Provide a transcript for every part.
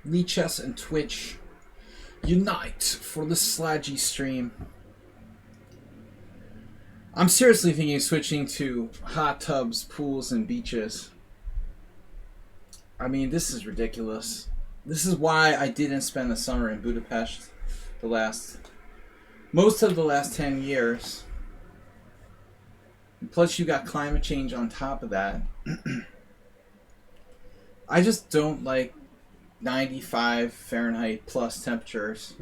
Lichess and Twitch unite for the Sludgy stream. I'm seriously thinking of switching to hot tubs, pools, and beaches. I mean, this is ridiculous. This is why I didn't spend the summer in Budapest most of the last 10 years. Plus, you got climate change on top of that. I just don't like 95 Fahrenheit plus temperatures.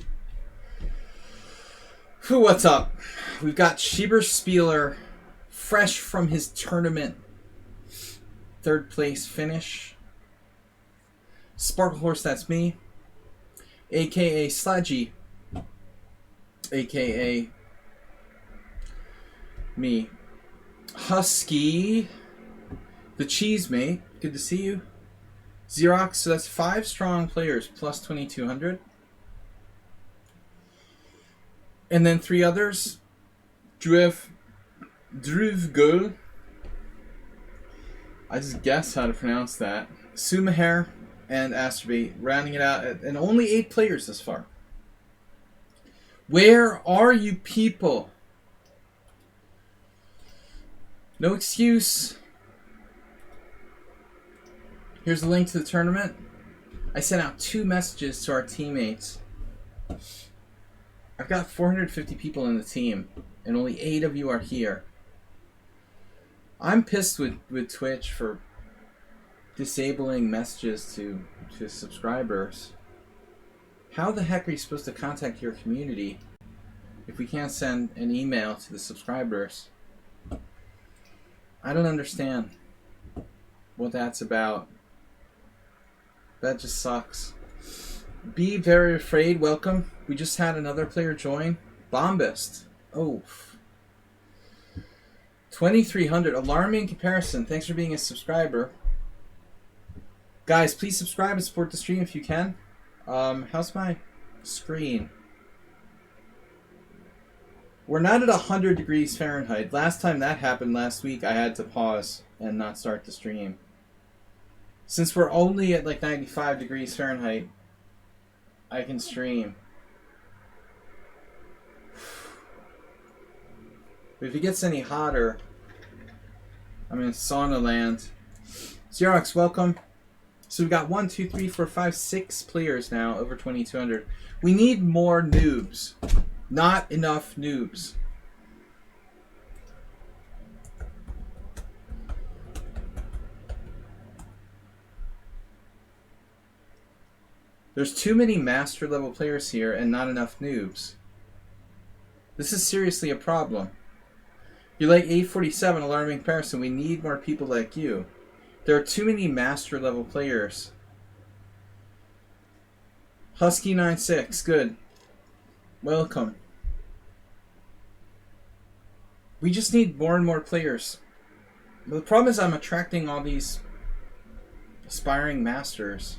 Whew, what's up? We've got Shieber Spieler, fresh from his tournament third place finish. Sparkle Horse, that's me. AKA Sludgy. AKA me. Husky. The Cheese Mate, good to see you. Xerox, so that's 5 strong players plus 2,200. And then 3 others. Druvgul. I just guessed how to pronounce that. Sumaher and Astrobate, rounding it out at, and only 8 players this far. Where are you people? No excuse. Here's the link to the tournament. I sent out 2 messages to our teammates. I've got 450 people in the team, and only 8 of you are here. I'm pissed with Twitch for disabling messages to subscribers. How the heck are you supposed to contact your community if we can't send an email to the subscribers? I don't understand what that's about. That just sucks. Be very afraid. Welcome. We just had another player join. Bombist. Oh. 2,300. Alarming comparison. Thanks for being a subscriber. Guys, please subscribe and support the stream if you can. How's my screen? We're not at 100 degrees Fahrenheit. Last time that happened last week, I had to pause and not start the stream. Since we're only at like 95 degrees Fahrenheit, I can stream. But if it gets any hotter, I'm in sauna land. Xerox, welcome. So we've got 1, 2, 3, 4, 5, 6 players now over 2,200. We need more noobs. Not enough noobs. There's too many master level players here and not enough noobs. This is seriously a problem. You're like 847, alarming comparison. We need more people like you. There are too many master level players. Husky96, good. Welcome. We just need more and more players. But the problem is I'm attracting all these aspiring masters,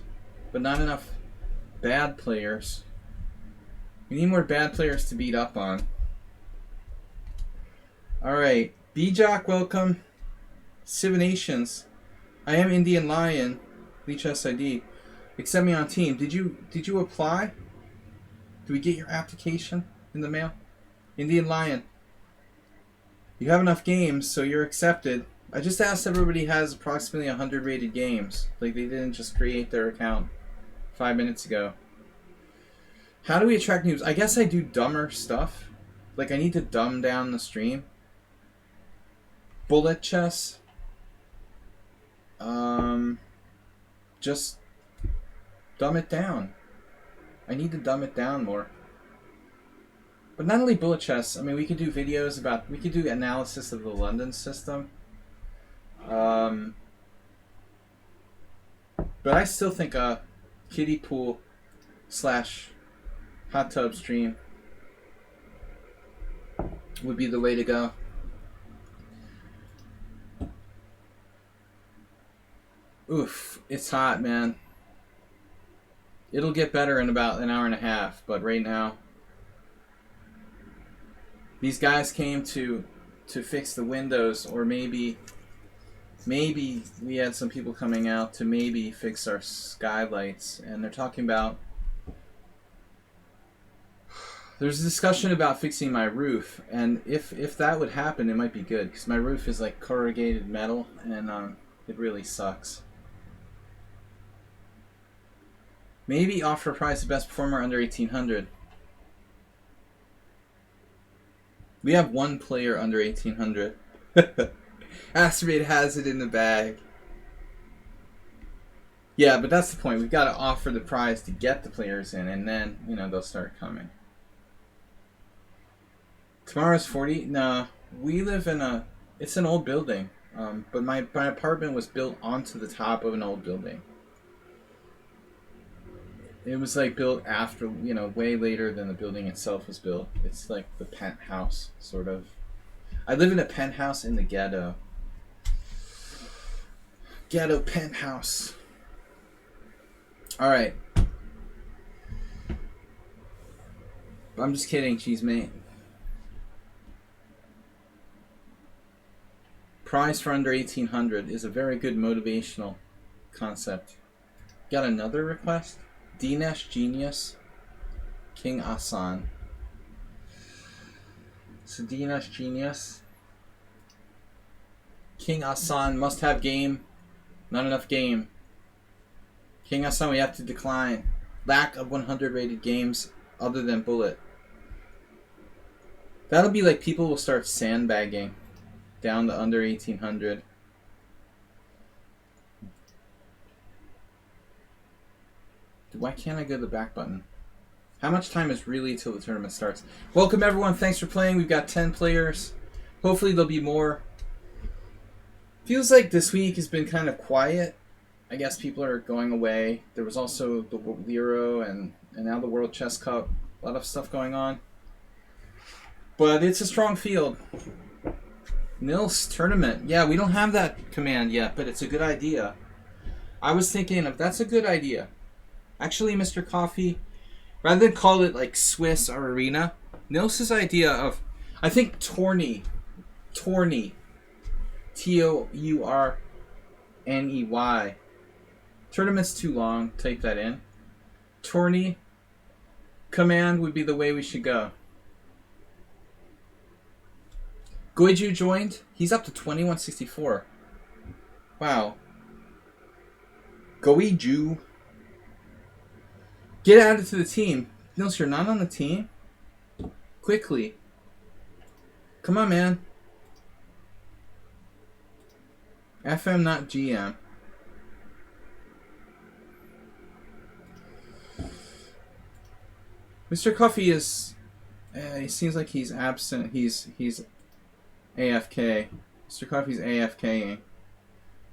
but not enough bad players. We need more bad players to beat up on. Alright. B-Jock, welcome. Civinations. I am Indian Lion. Leech SID. Accept me on team. Did you apply? Did we get your application in the mail? Indian Lion. You have enough games, so you're accepted. I just asked everybody has approximately 100 rated games. Like they didn't just create their account 5 minutes ago. How do we attract noobs? I guess I do dumber stuff. Like I need to dumb down the stream. Bullet chess. Just dumb it down. I need to dumb it down more. But not only bullet chess, I mean we could do videos about, we could do analysis of the London system. But I still think a kiddie pool / hot tub stream would be the way to go. Oof, it's hot, man. It'll get better in about an hour and a half, but right now these guys came to fix the windows, or maybe maybe we had some people coming out to maybe fix our skylights, and they're talking about. There's a discussion about fixing my roof, and if that would happen, it might be good because my roof is like corrugated metal, and it really sucks. Maybe offer a prize the best performer under 1800. We have one player under 1800. Astrobate has it in the bag. Yeah, but that's the point. We've got to offer the prize to get the players in, and then they'll start coming. Tomorrow's 40. Nah, we live in a. It's an old building, but my apartment was built onto the top of an old building. It was like built after, way later than the building itself was built. It's like the penthouse, sort of. I live in a penthouse in the ghetto. Ghetto penthouse. Alright. I'm just kidding, cheese mate. Prize for under 1800 is a very good motivational concept. Got another request? Dinesh Genius, King Asan. So Dinesh Genius, King Asan, must have game, not enough game. King Asan, we have to decline. Lack of 100 rated games other than Bullet. That'll be like people will start sandbagging down to under 1800. Why can't I go to the back button? How much time is really till the tournament starts? Welcome everyone, thanks for playing. We've got 10 players. Hopefully there'll be more. Feels like this week has been kind of quiet. I guess people are going away. There was also the Euro and now the World Chess Cup. A lot of stuff going on. But it's a strong field. Nils tournament. Yeah, we don't have that command yet, but it's a good idea. I was thinking of that's a good idea. Actually, Mr. Coffee, rather than call it like Swiss or Arena, Nils' idea of, I think tourney, Tourney, Tournament's too long, type that in. Tourney command would be the way we should go. Goiju joined. He's up to 2164. Wow. Goiju. Get added to the team. Nils, you're not on the team? Quickly. Come on, man. FM, not GM. Mr. Coffee is... he seems like he's absent. He's AFK. Mr. Coffee's AFKing.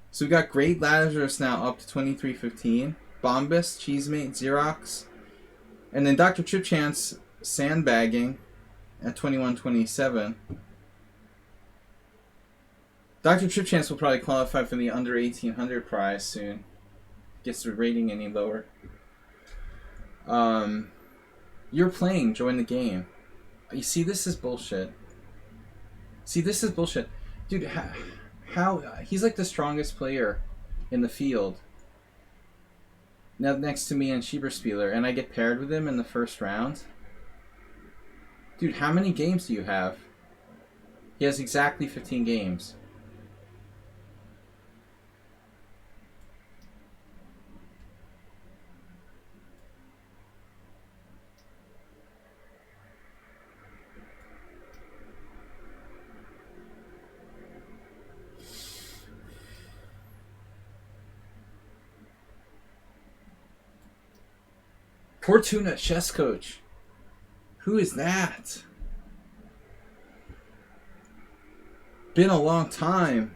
So we got Great Lazarus now up to 2315. Bombus, Cheesemate, Xerox. And then Dr. Chipchance sandbagging at 2127. Dr. Chipchance will probably qualify for the under 1800 prize soon. Gets the rating any lower. You're playing, join the game. You see, this is bullshit. Dude, how he's like the strongest player in the field. Now next to me and Shieber, and I get paired with him in the first round. Dude, how many games do you have? He has exactly 15 games. Fortuna chess coach. Who is that? Been a long time.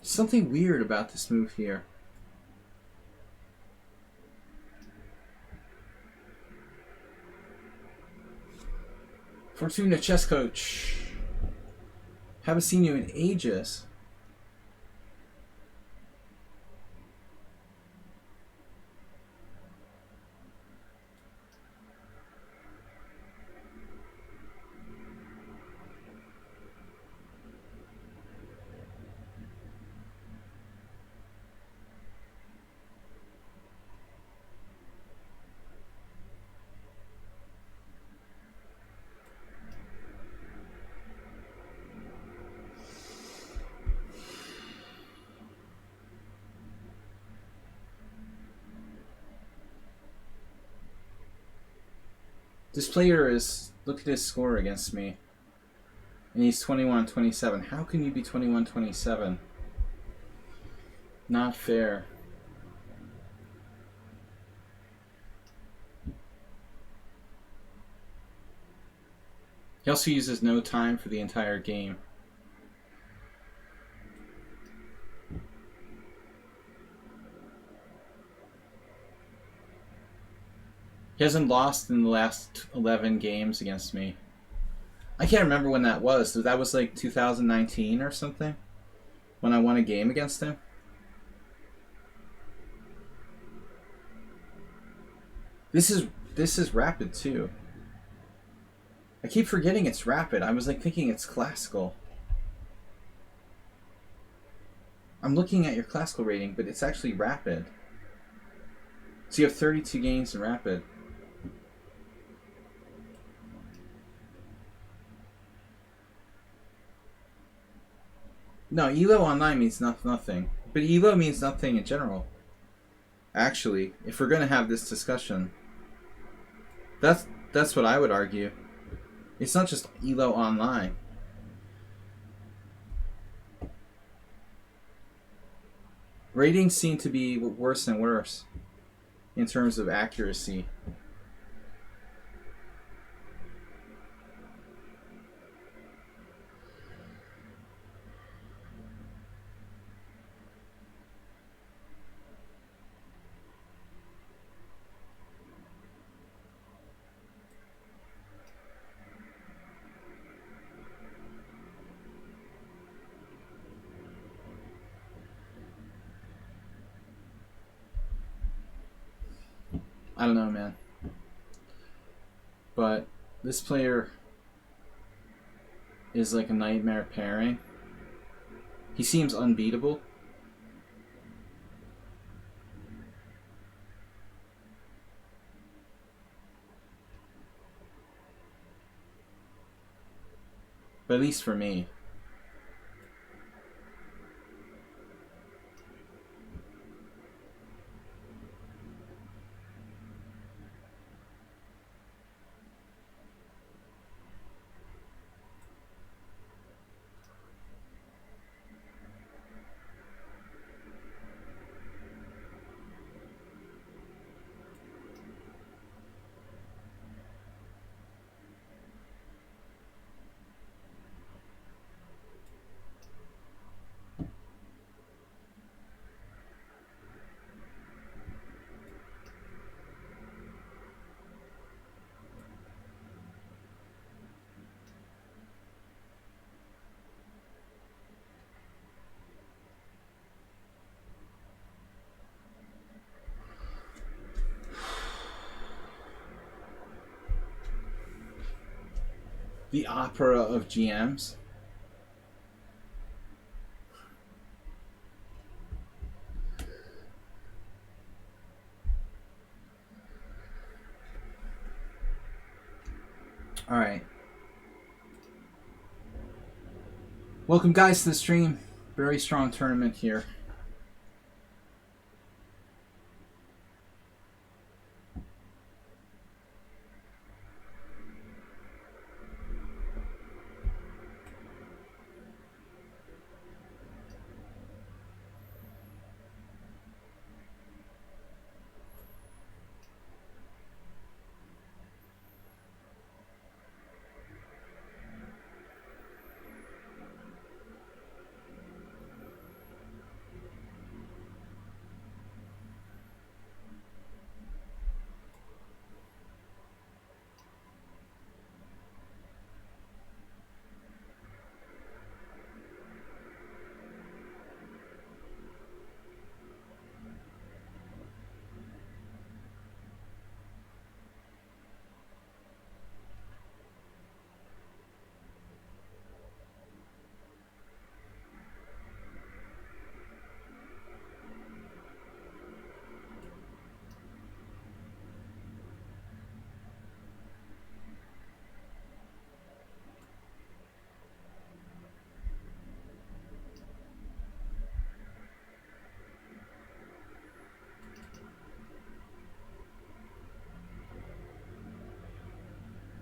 Something weird about this move here. Fortuna chess coach. Haven't seen you in ages. This player is... Look at his score against me. And he's 21-27. How can you be 21-27? Not fair. He also uses no time for the entire game. He hasn't lost in the last 11 games against me. I can't remember when that was. That was like 2019 or something? When I won a game against him? This is rapid too. I keep forgetting it's rapid. I was like thinking it's classical. I'm looking at your classical rating, but it's actually rapid. So you have 32 games in rapid. No, ELO online means nothing. But ELO means nothing in general. Actually, if we're going to have this discussion, that's what I would argue. It's not just ELO online. Ratings seem to be worse and worse in terms of accuracy. I don't know, man. But this player is like a nightmare pairing. He seems unbeatable. But at least for me. The opera of GMs. Alright. Welcome guys to the stream. Very strong tournament here.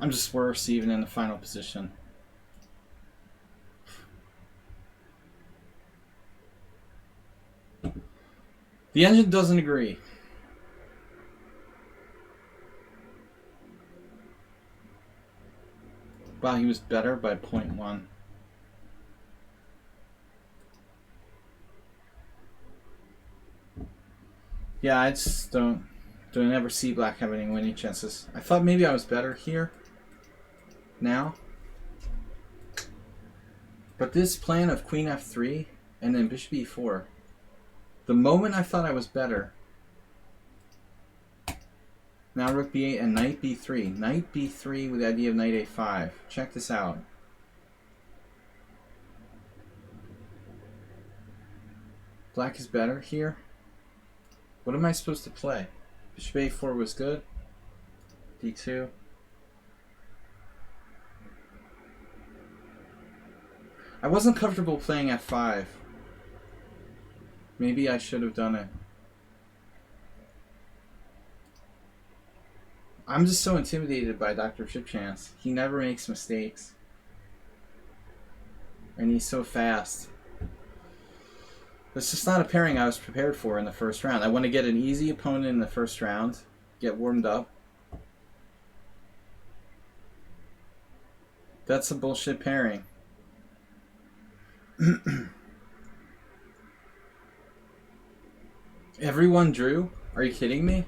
I'm just worse even in the final position. The engine doesn't agree. Wow, he was better by 0.1. Yeah, I just don't ever see black having any winning chances. I thought maybe I was better here. Now. But this plan of queen f3 and then bishop e4. The moment I thought I was better. Now rook b8 and knight b3. Knight b3 with the idea of knight a5. Check this out. Black is better here. What am I supposed to play? Bishop a4 was good. d2. I wasn't comfortable playing f5. Maybe I should have done it. I'm just so intimidated by Dr. Shipchance. He never makes mistakes. And he's so fast. It's just not a pairing I was prepared for in the first round. I want to get an easy opponent in the first round. Get warmed up. That's a bullshit pairing. Everyone drew? Are you kidding me?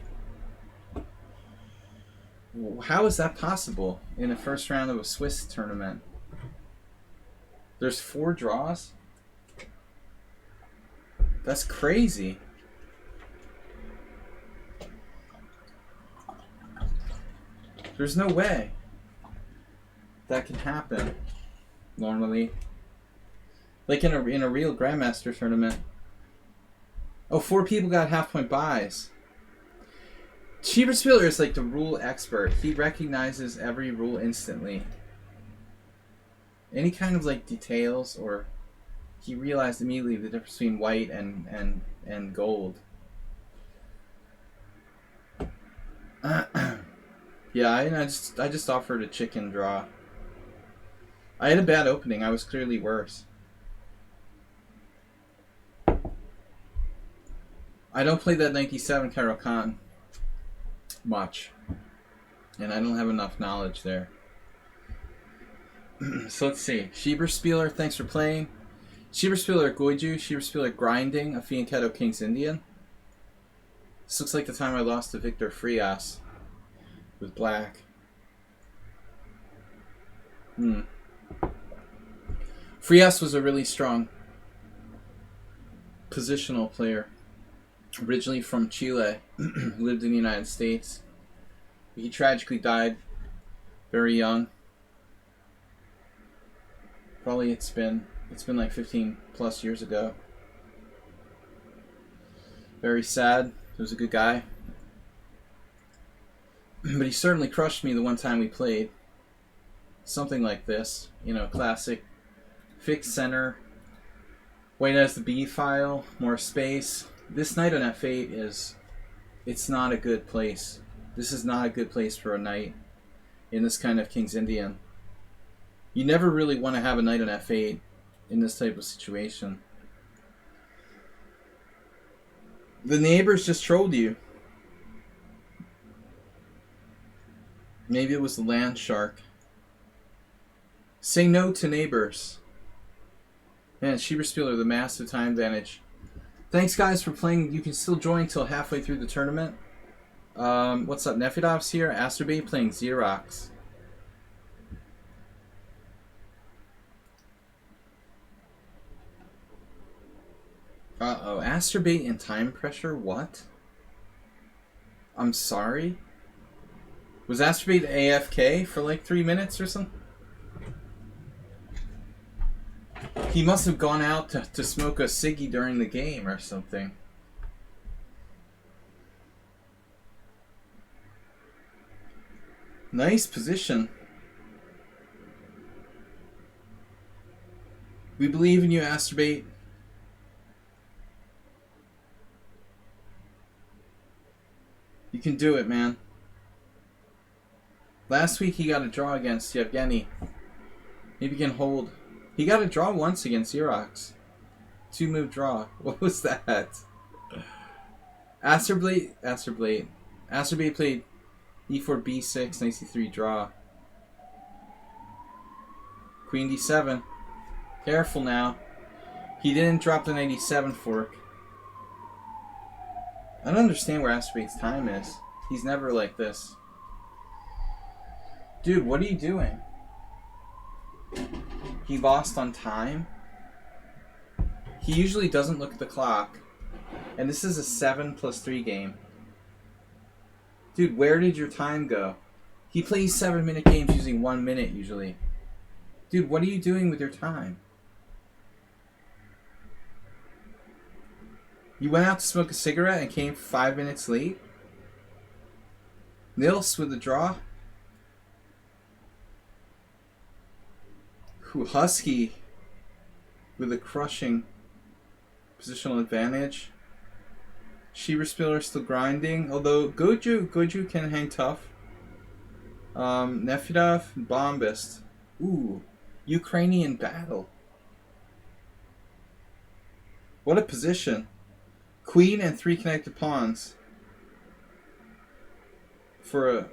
How is that possible in the first round of a Swiss tournament? There's 4 draws? That's crazy. There's no way that can happen normally. Like in a real Grandmaster tournament. Oh, 4 people got half-point buys. Shieber Spiller is like the rule expert. He recognizes every rule instantly. Any kind of like details, or he realized immediately the difference between white and gold. Yeah, I just offered a chicken draw. I had a bad opening. I was clearly worse. I don't play that 97 Carol Khan much, and I don't have enough knowledge there. So let's see. Shieber Spieler, thanks for playing. Shieber Spieler Goiju, Shieber Spieler Grinding, a Fianchetto King's Indian. This looks like the time I lost to Victor Frias with black. Frias was a really strong positional player. Originally from Chile, lived in the United States. He tragically died very young. Probably it's been like 15 plus years ago. Very sad. He was a good guy. But he certainly crushed me the one time we played. Something like this, you know, classic fixed center. White has the B file, more space. This knight on f8 it's not a good place. This is not a good place for a knight in this kind of King's Indian. You never really want to have a knight on f8 in this type of situation. The neighbors just trolled you. Maybe it was the land shark. Say no to neighbors. Man, Shieber Spieler, the massive time advantage. Thanks, guys, for playing. You can still join till halfway through the tournament. What's up? Nefidov's here. Asterbait playing Xerox. Uh-oh. Asterbait and time pressure? What? I'm sorry? Was Asterbait AFK for like 3 minutes or something? He must have gone out to smoke a ciggy during the game or something. Nice position. We believe in you, Asterbait. You can do it, man. Last week he got a draw against Yevgeny. Maybe he can hold. He got a draw once against Xerox. 2-move draw. What was that? Acerblade played e4, b6, knight c3 draw. Queen d7. Careful now. He didn't drop the knight e7 fork. I don't understand where Acerbade's time is. He's never like this. Dude, what are you doing? He lost on time? He usually doesn't look at the clock. And this is a 7+3 game. Dude, where did your time go? He plays 7-minute games using 1 minute usually. Dude, what are you doing with your time? You went out to smoke a cigarette and came 5 minutes late? Nils with the draw? Husky with a crushing positional advantage. Shieber still grinding, although Goju can hang tough. Nefedov, Bombist. Ooh, Ukrainian battle. What a position. Queen and 3 connected pawns. For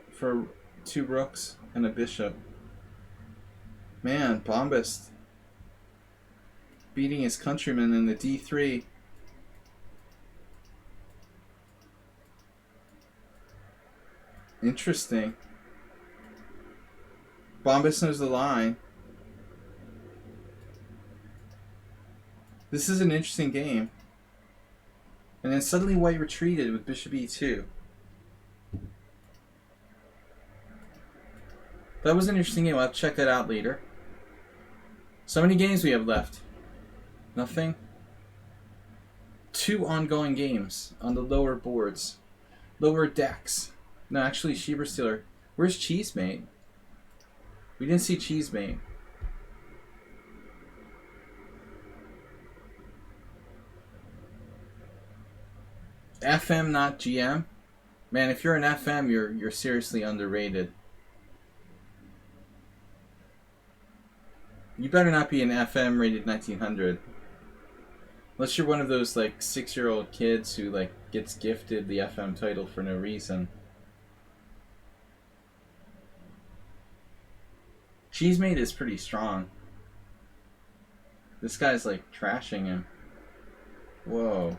2 rooks and a bishop. Man, Bombist beating his countryman in the d3. Interesting. Bombist knows the line. This is an interesting game. And then suddenly white retreated with bishop e2. That was an interesting game. I'll have to check that out later. So many games we have left. Nothing. 2 ongoing games on the lower boards. Lower decks. No, actually, Shieber Stealer. Where's Cheesemate? We didn't see Cheesemate. FM, not GM? Man, if you're an FM, you're seriously underrated. You better not be an FM rated 1900. Unless you're one of those like 6-year-old kids who like gets gifted the FM title for no reason. Cheesemate is pretty strong. This guy's like trashing him. Whoa.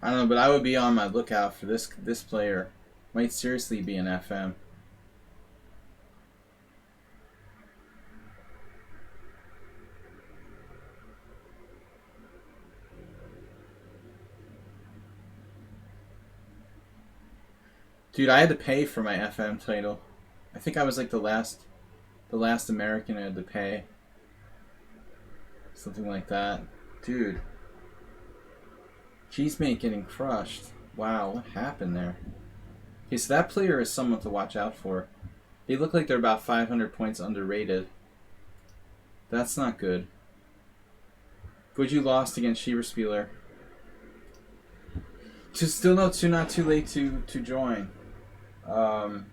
I don't know, but I would be on my lookout for this player. Might seriously be an FM. Dude, I had to pay for my FM title. I think I was like the last American I had to pay. Something like that. Dude. Cheesemate getting crushed. Wow, what happened there? Okay, so that player is someone to watch out for. They look like they're about 500 points underrated. That's not good. Goju lost against Shieber Spieler. Still not too late to join. No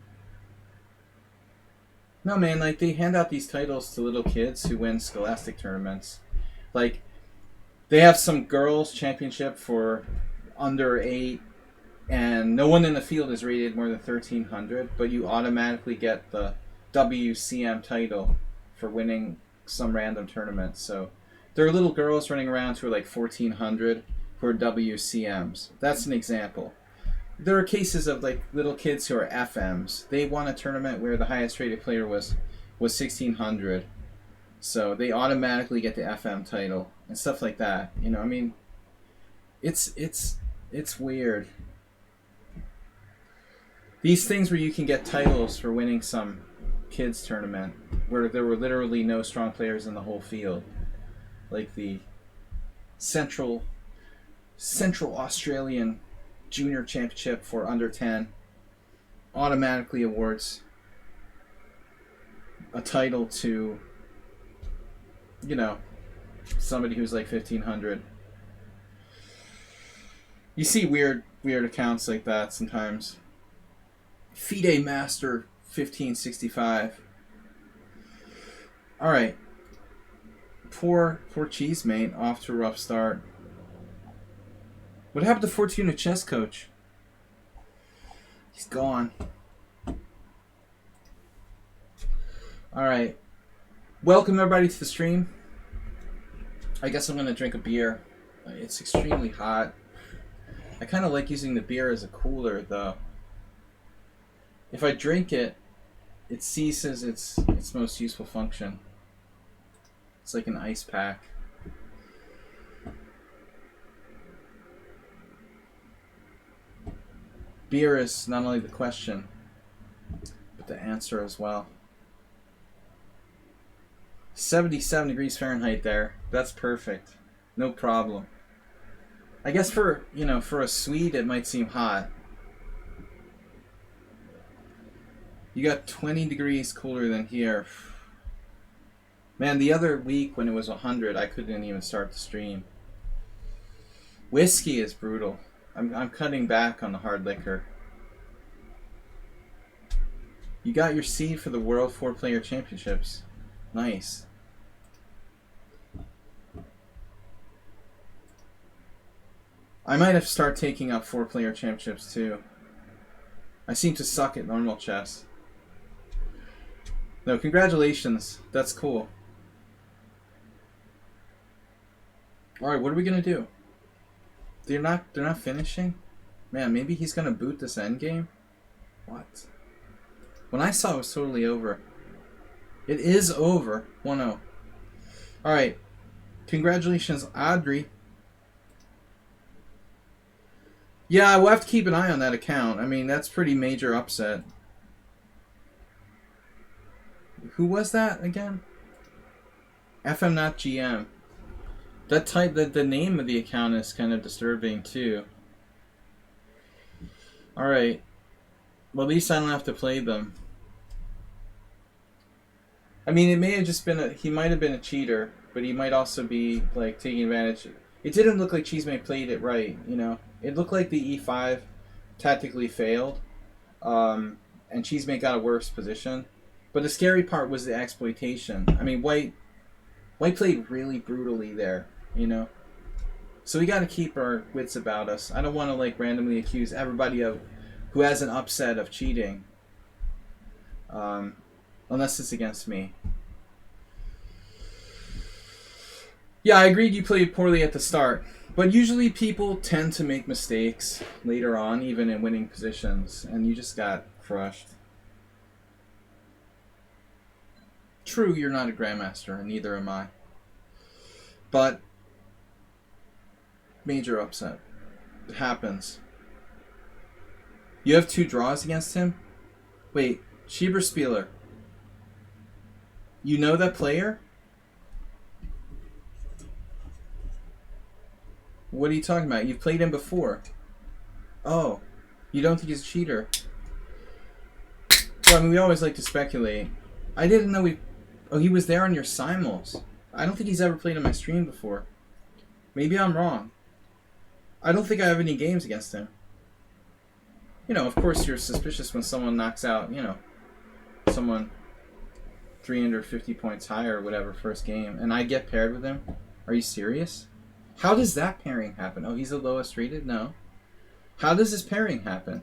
man, like they hand out these titles to little kids who win scholastic tournaments. Like they have some girls championship for under 8 and no one in the field is rated more than 1300, but you automatically get the WCM title for winning some random tournament. So there are little girls running around who are like 1400 who are WCMs. That's an example. There are cases of like little kids who are FMs. They won a tournament where the highest rated player was 1600. So they automatically get the FM title and stuff like that. You know, I mean, it's weird. These things where you can get titles for winning some kids tournament where there were literally no strong players in the whole field, like the Central Central Australian Junior Championship for under 10 automatically awards a title to, you know, somebody who's like 1500. You see weird accounts like that sometimes. FIDE Master 1565. All right. Poor cheese mate, off to a rough start. What happened to Fortuna chess coach? He's gone. All right. Welcome everybody to the stream. I guess I'm gonna drink a beer. It's extremely hot. I kind of like using the beer as a cooler, though. If I drink it, it ceases its most useful function. It's like an ice pack. Beer is not only the question, but the answer as well. 77 degrees Fahrenheit there. That's perfect. No problem. I guess for a Swede it might seem hot. You got 20 degrees cooler than here. Man, the other week when it was 100, I couldn't even start the stream. Whiskey is brutal. I'm cutting back on the hard liquor. You got your seed for the World 4-Player Championships. Nice. I might have to start taking up 4-Player Championships too. I seem to suck at normal chess. No, congratulations. That's cool. Alright, what are we gonna do? They're not finishing? Man, maybe he's gonna boot this endgame? What? When I saw it was totally over. It is over. 1-0. Alright. Congratulations, Audrey. Yeah, we'll have to keep an eye on that account. I mean, that's pretty major upset. Who was that again? FM not GM. That type, the name of the account is kind of disturbing too. Alright. Well, at least I don't have to play them. I mean, it may have just been he might have been a cheater, but he might also be like taking advantage. It didn't look like Cheesemate played it right, you know. It looked like the E5 tactically failed, and Cheesemate got a worse position. But the scary part was the exploitation. I mean, White played really brutally there, you know. So we got to keep our wits about us. I don't want to like randomly accuse everybody of who has an upset of cheating, unless it's against me. Yeah, I agreed you played poorly at the start. But usually people tend to make mistakes later on, even in winning positions, and you just got crushed. True, you're not a grandmaster, and neither am I. But major upset. It happens. You have 2 draws against him? Wait, Shieber Spieler. You know that player? What are you talking about? You've played him before. Oh, you don't think he's a cheater? Well, I mean, we always like to speculate. I didn't know Oh, he was there on your simuls. I don't think he's ever played on my stream before. Maybe I'm wrong. I don't think I have any games against him. You know, of course you're suspicious when someone knocks out, you know, someone 350 points higher or whatever first game, and I get paired with him. Are you serious? How does that pairing happen? Oh, he's the lowest rated? No. How does this pairing happen?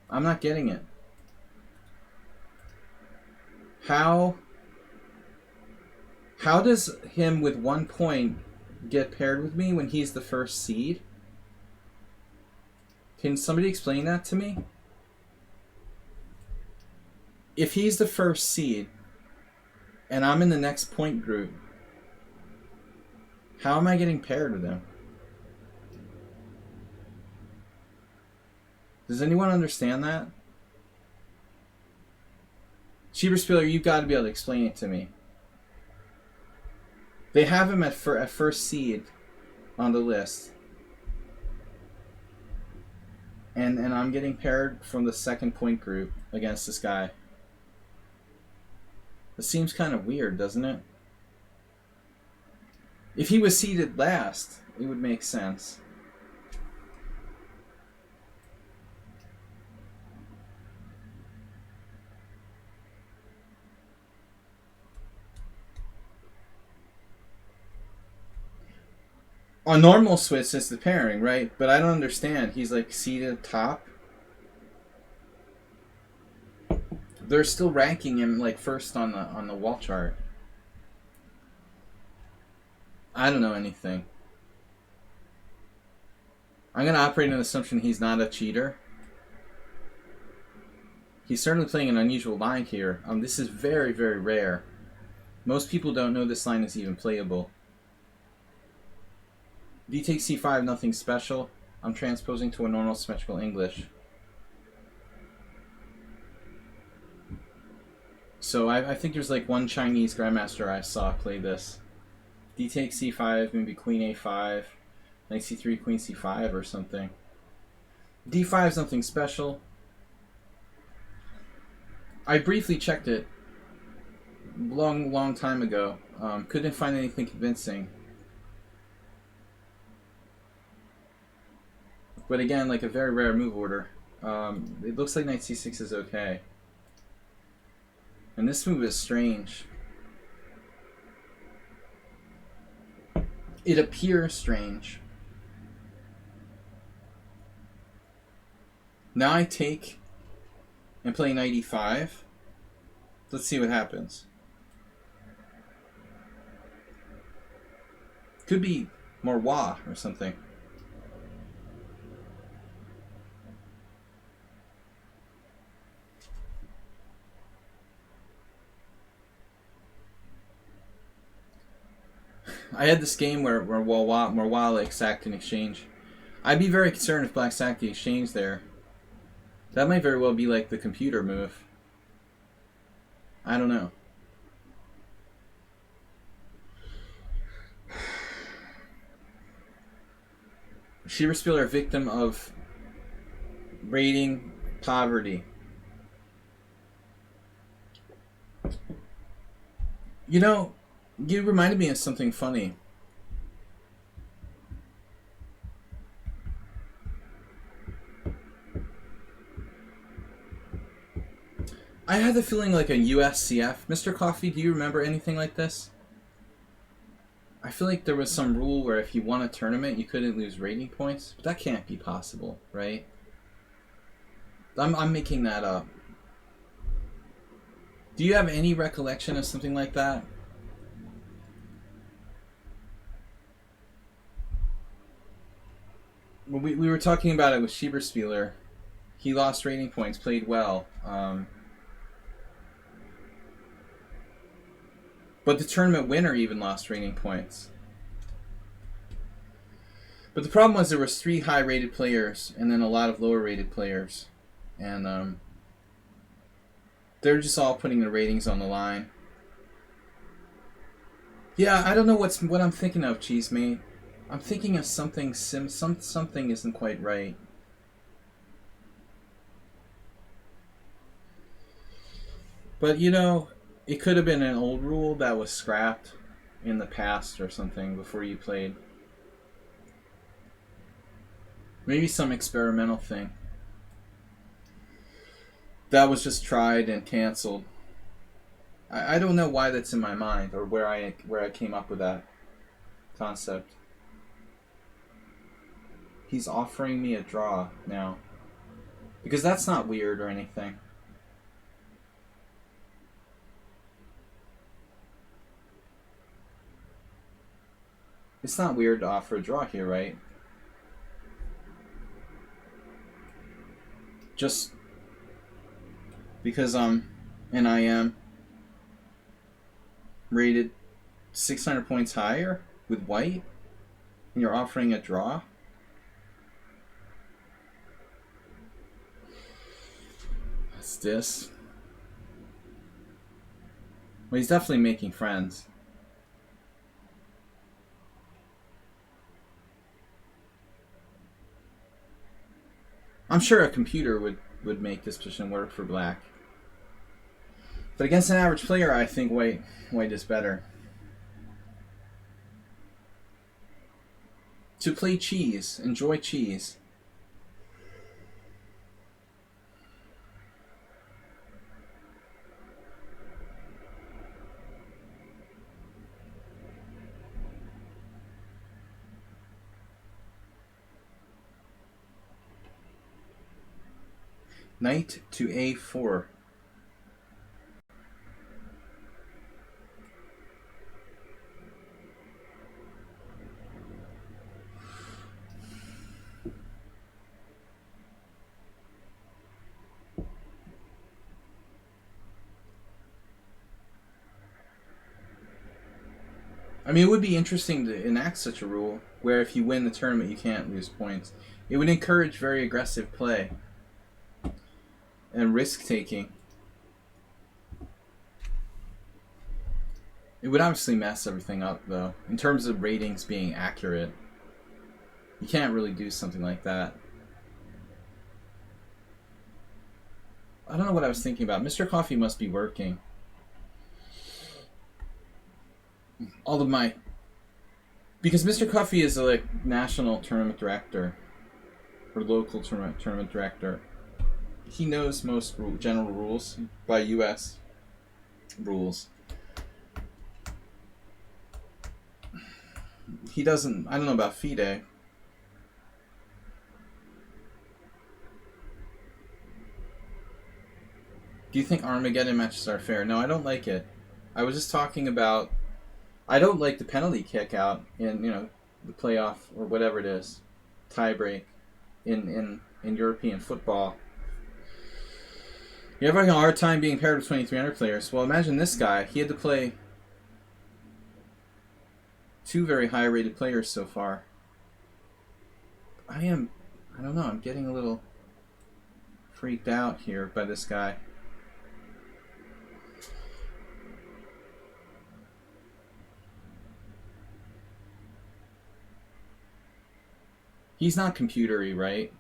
I'm not getting it. How does him with 1 point get paired with me when he's the first seed? Can somebody explain that to me? If he's the first seed and I'm in the next point group, how am I getting paired with him? Does anyone understand that? Shieber Spieler, you've got to be able to explain it to me. They have him at first seed on the list. And I'm getting paired from the second point group against this guy. It seems kind of weird, doesn't it? If he was seeded last, it would make sense. On normal Swiss, it's the pairing, right? But I don't understand. He's like seated top. They're still ranking him like first on the wall chart. I don't know anything. I'm gonna operate on the assumption he's not a cheater. He's certainly playing an unusual line here. This is very, very rare. Most people don't know this line is even playable. D takes c5, nothing special. I'm transposing to a normal symmetrical English. So I think there's like one Chinese grandmaster I saw play this. D takes c5, maybe queen a5, knight c3, queen c5 or something. d5 is nothing special. I briefly checked it long time ago. Couldn't find anything convincing. But again, like a very rare move order. It looks like knight c6 is okay. And this move is strange. It appears strange. Now I take and play knight e5. Let's see what happens. Could be more wah or something. I had this game where Morwalik sacked an exchange. I'd be very concerned if black sacked the exchange there. That might very well be like the computer move. I don't know. Shieber, a victim of rating poverty. You know, you reminded me of something funny. I had the feeling like a USCF. Mr. Coffee, do you remember anything like this? I feel like there was some rule where if you won a tournament, you couldn't lose rating points. But that can't be possible, right? I'm making that up. Do you have any recollection of something like that? We were talking about it with Shieber. He lost rating points, played well. But the tournament winner even lost rating points. But the problem was there was 3 high-rated players and then a lot of lower-rated players. And they're just all putting their ratings on the line. Yeah, I don't know what I'm thinking of, Cheese Mate. I'm thinking of something something isn't quite right. But you know, it could have been an old rule that was scrapped in the past or something before you played. Maybe some experimental thing that was just tried and canceled. I don't know why that's in my mind or where I came up with that concept. He's offering me a draw now. Because that's not weird or anything. It's not weird to offer a draw here, right? Just because and I am rated 600 points higher with white and you're offering a draw? What's this? Well, he's definitely making friends. I'm sure a computer would make this position work for black. But against an average player, I think white is better. To play cheese. Enjoy cheese. Knight to a4. I mean, it would be interesting to enact such a rule where if you win the tournament, you can't lose points. It would encourage very aggressive play and risk-taking. It would obviously mess everything up, though. In terms of ratings being accurate, you can't really do something like that. I don't know what I was thinking about. Mr. Coffee must be working. All of my... Because Mr. Coffee is a national tournament director. Or local tournament director. He knows most general rules by U.S. rules. He doesn't... I don't know about FIDE. Do you think Armageddon matches are fair? No, I don't like it. I was just talking about... I don't like the penalty kick out in, the playoff or whatever it is. Tiebreak in European football. You're having a hard time being paired with 2,300 players. Well, imagine this guy. He had to play 2 very high-rated players so far. I don't know, I'm getting a little freaked out here by this guy. He's not computery, right?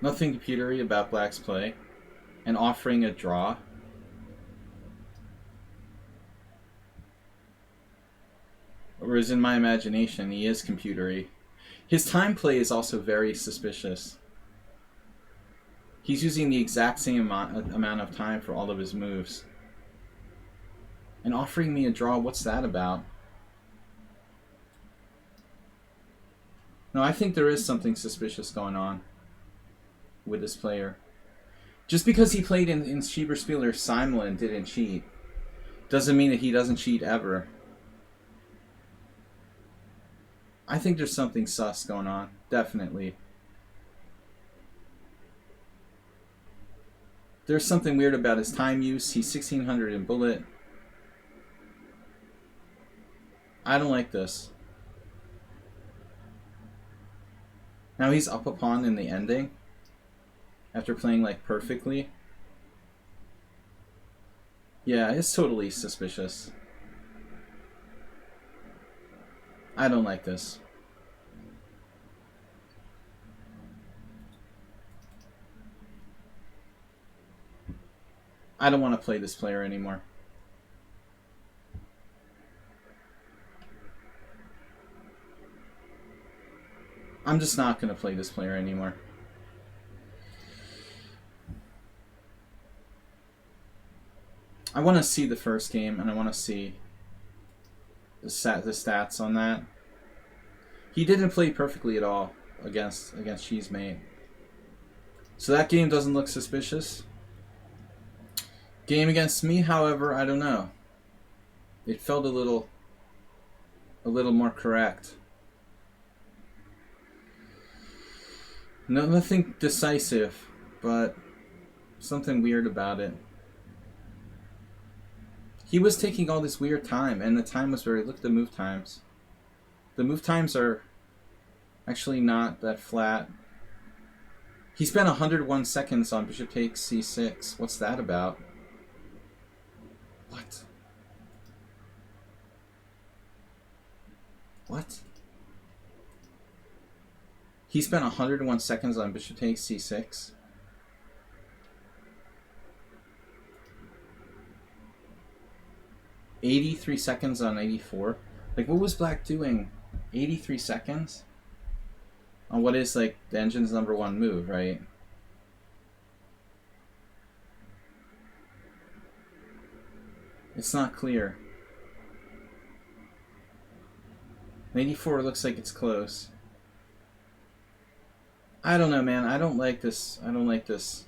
Nothing computery about black's play. And offering a draw. Whereas in my imagination, he is computery. His time play is also very suspicious. He's using the exact same amount of time for all of his moves. And offering me a draw, what's that about? No, I think there is something suspicious going on with this player. Just because he played in Shieber Spieler Simon and didn't cheat, doesn't mean that he doesn't cheat ever. I think there's something sus going on, definitely. There's something weird about his time use. He's 1,600 in bullet. I don't like this. Now he's up a pawn in the ending. After playing perfectly. Yeah, it's totally suspicious. I don't like this. I don't want to play this player anymore. I'm just not going to play this player anymore. I want to see the first game, and I want to see the stats on that. He didn't play perfectly at all against Cheesemate. So that game doesn't look suspicious. Game against me, however, I don't know. It felt a little more correct. No, nothing decisive, but something weird about it. He was taking all this weird time, and the time was very... Look at the move times. The move times are actually not that flat. He spent 101 seconds on bishop takes c6. What's that about? What? What? He spent 101 seconds on bishop takes c6. $83 seconds on 84. Like, what was Black doing? 83 seconds? On what is, like, the engine's #1 move, right? It's not clear. 84 looks like it's close. I don't know, man. I don't like this. I don't like this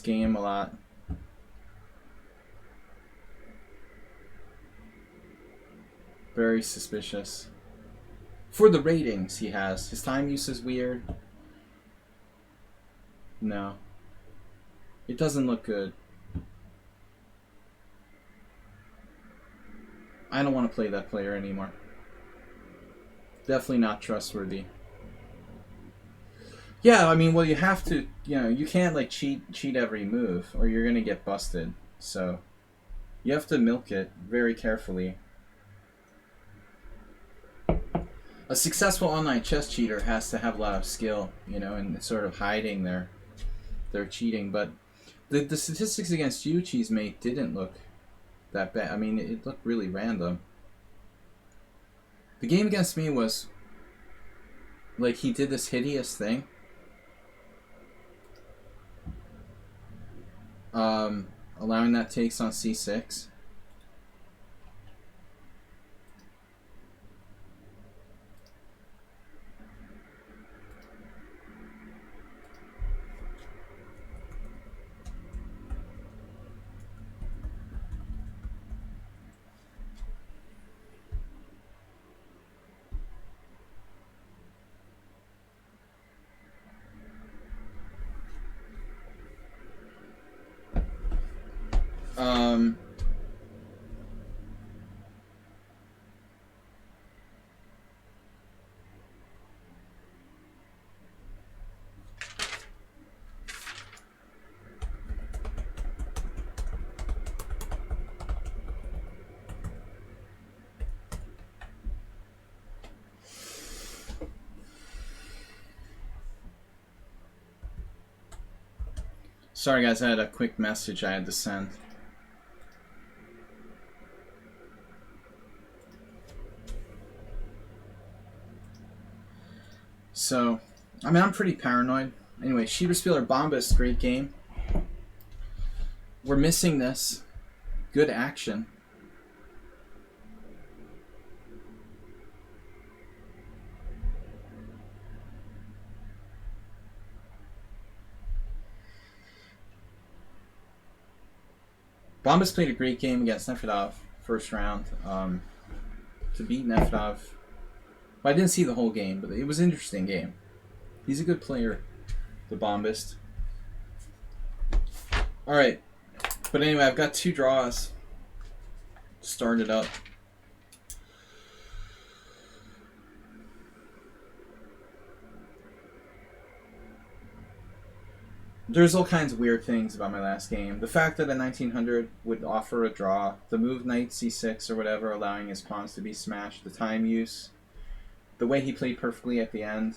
game a lot. Very suspicious. For the ratings he has. His time use is weird. No. It doesn't look good. I don't want to play that player anymore. Definitely not trustworthy. Yeah, I mean, well, you have to, you know, you can't, like, cheat every move, or you're going to get busted. So, you have to milk it very carefully. A successful online chess cheater has to have a lot of skill, you know, and sort of hiding their cheating. But the statistics against you, Cheesemate, didn't look that bad. I mean, it looked really random. The game against me was, like, he did this hideous thing. Allowing that takes on c6. Sorry guys, I had a quick message I had to send. So, I mean, I'm pretty paranoid. Anyway, Shieber Spieler Bombas, great game. We're missing this. Good action. Bombas played a great game against Nefedov first round to beat Nefedov. Well, I didn't see the whole game, but it was an interesting game. He's a good player, the Bombist. Alright, but anyway, I've got 2 draws. Start it up. There's all kinds of weird things about my last game. The fact that a 1900 would offer a draw, the move knight c6 or whatever, allowing his pawns to be smashed, the time use, the way he played perfectly at the end,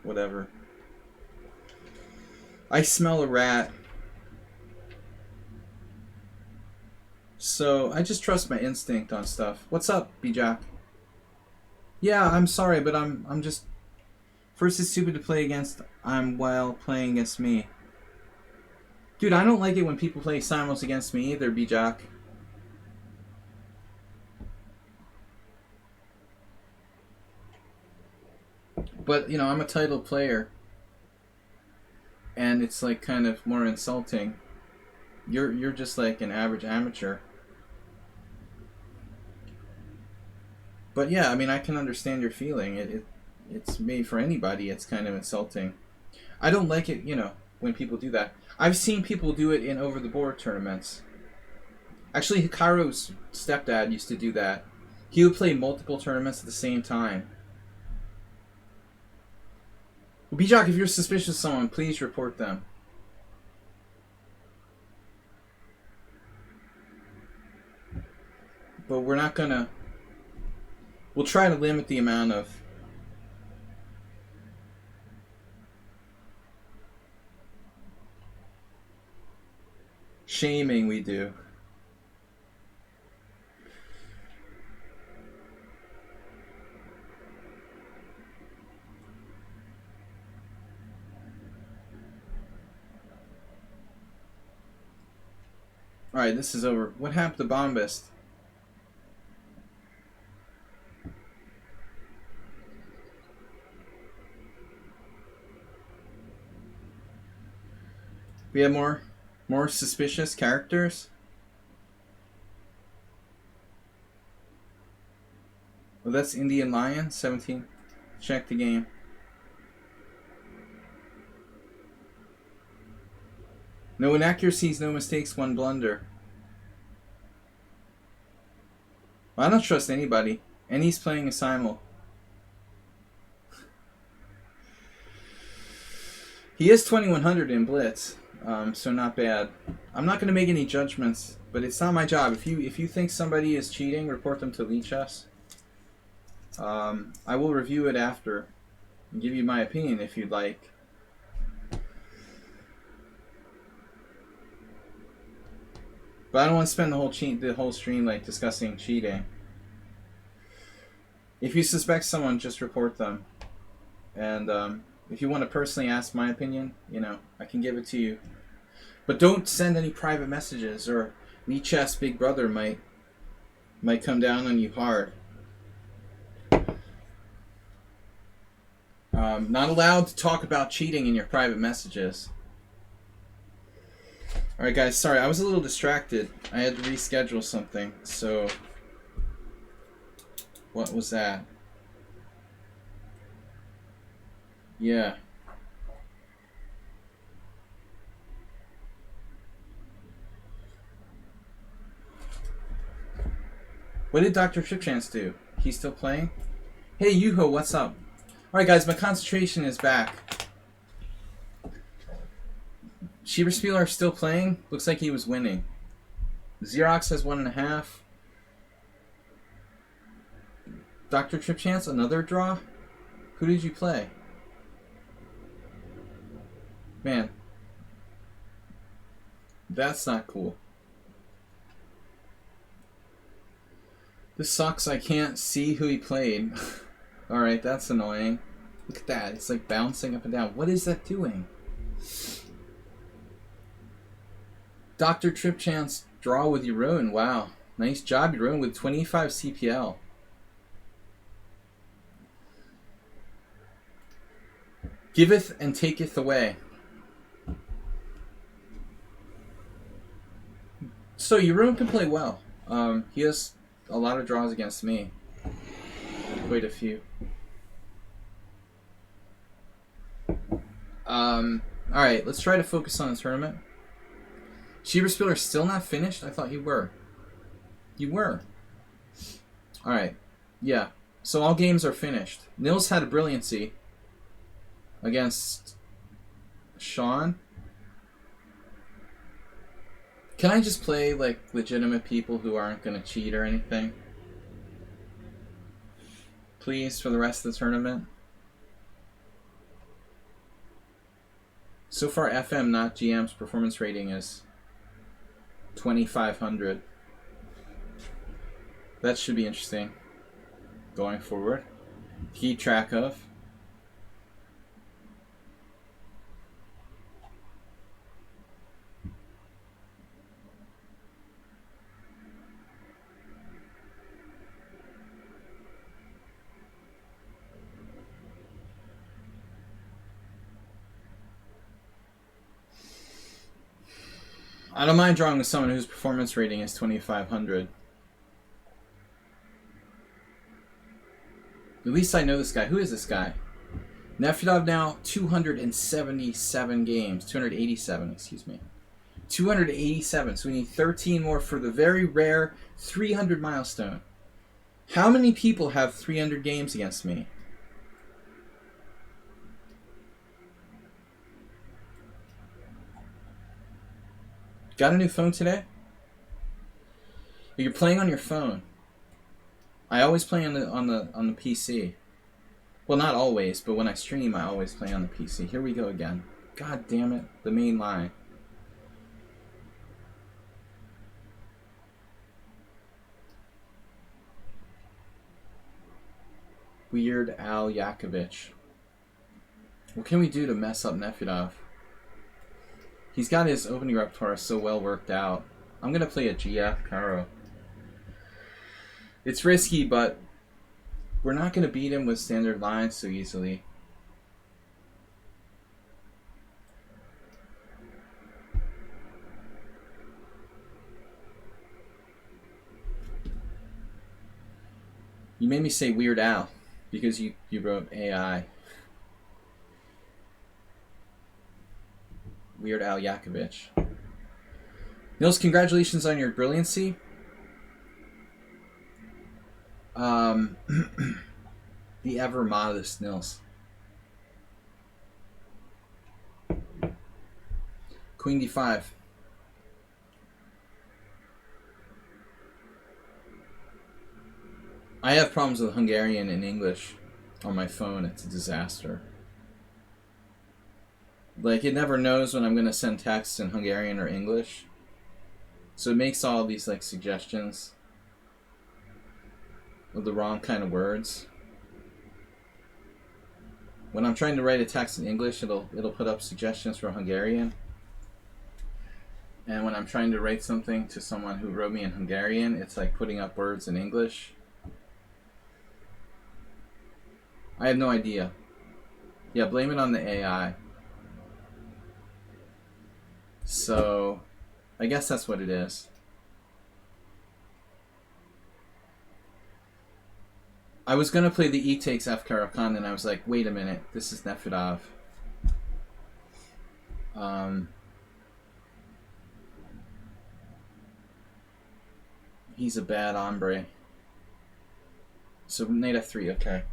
whatever. I smell a rat. So I just trust my instinct on stuff. What's up, B-Jack? Yeah, I'm sorry, but I'm just... First it's stupid to play against while playing against me. Dude, I don't like it when people play simultaneously against me either, B-Jack. But, you know, I'm a titled player. And it's, like, kind of more insulting. You're just, like, an average amateur. But, yeah, I mean, I can understand your feeling. It's made for anybody. It's kind of insulting. I don't like it, you know, when people do that. I've seen people do it in over-the-board tournaments. Actually, Hikaru's stepdad used to do that. He would play multiple tournaments at the same time. Well, B-Jock, if you're suspicious of someone, please report them. But we're not gonna We'll try to limit the amount of shaming we do. Alright, this is over. What happened to Bombast? We have more suspicious characters? Oh, that's Indian Lion, 17. Check the game. No inaccuracies, no mistakes, one blunder. Well, I don't trust anybody. And he's playing a simul. He is 2100 in Blitz, so not bad. I'm not going to make any judgments, but it's not my job. If you think somebody is cheating, report them to lichess. I will review it after and give you my opinion if you'd like. But I don't want to spend the whole stream like discussing cheating. If you suspect someone, just report them. And if you want to personally ask my opinion, you know, I can give it to you. But don't send any private messages, or lichess Big Brother might come down on you hard. Not allowed to talk about cheating in your private messages. Alright guys, sorry, I was a little distracted. I had to reschedule something, so... What was that? Yeah. What did Dr. Tripchance do? He's still playing? Hey Yuho, what's up? Alright guys, my concentration is back. Shieber are still playing. Looks like he was winning. Xerox has 1.5. Dr. Tripchance, another draw? Who did you play? Man. That's not cool. This sucks, I can't see who he played. Alright, that's annoying. Look at that, it's like bouncing up and down. What is that doing? Dr. Tripchance draw with Yaroon. Wow. Nice job, Yaroon, with 25 CPL. Giveth and taketh away. So Yaroon can play well. He has a lot of draws against me. Quite a few. Alright, let's try to focus on the tournament. Shieber still not finished? I thought you were. You were. Alright. Yeah. So all games are finished. Nils had a brilliancy against Sean. Can I just play like legitimate people who aren't going to cheat or anything? Please, for the rest of the tournament. So far, FM, not GM's performance rating is 2,500. That should be interesting going forward. Keep track of. I don't mind drawing with someone whose performance rating is 2,500. At least I know this guy. Who is this guy? Nefedov now 277 games. 287, excuse me. 287. So we need 13 more for the very rare 300 milestone. How many people have 300 games against me? Got a new phone today? You're playing on your phone. I always play on the PC. Well, not always, but when I stream, I always play on the PC. Here we go again. God damn it, the main line. Weird Al Yakovich. What can we do to mess up Nefedov? He's got his opening repertoire so well worked out. I'm going to play a GF Caro. It's risky, but we're not going to beat him with standard lines so easily. You made me say Weird Al because you wrote AI. Weird Al Yakovich. Nils, congratulations on your brilliancy. The ever modest Nils. Queen d5. I have problems with Hungarian and English on my phone. It's a disaster. Like, it never knows when I'm going to send texts in Hungarian or English. So it makes all these, like, suggestions of the wrong kind of words. When I'm trying to write a text in English, it'll put up suggestions for Hungarian. And when I'm trying to write something to someone who wrote me in Hungarian, it's like putting up words in English. I have no idea. Yeah, blame it on the AI. So, I guess that's what it is. I was going to play the E takes F Caro-Kann, and I was like, wait a minute, this is Nefedov. He's a bad hombre. So, Knight F3, okay.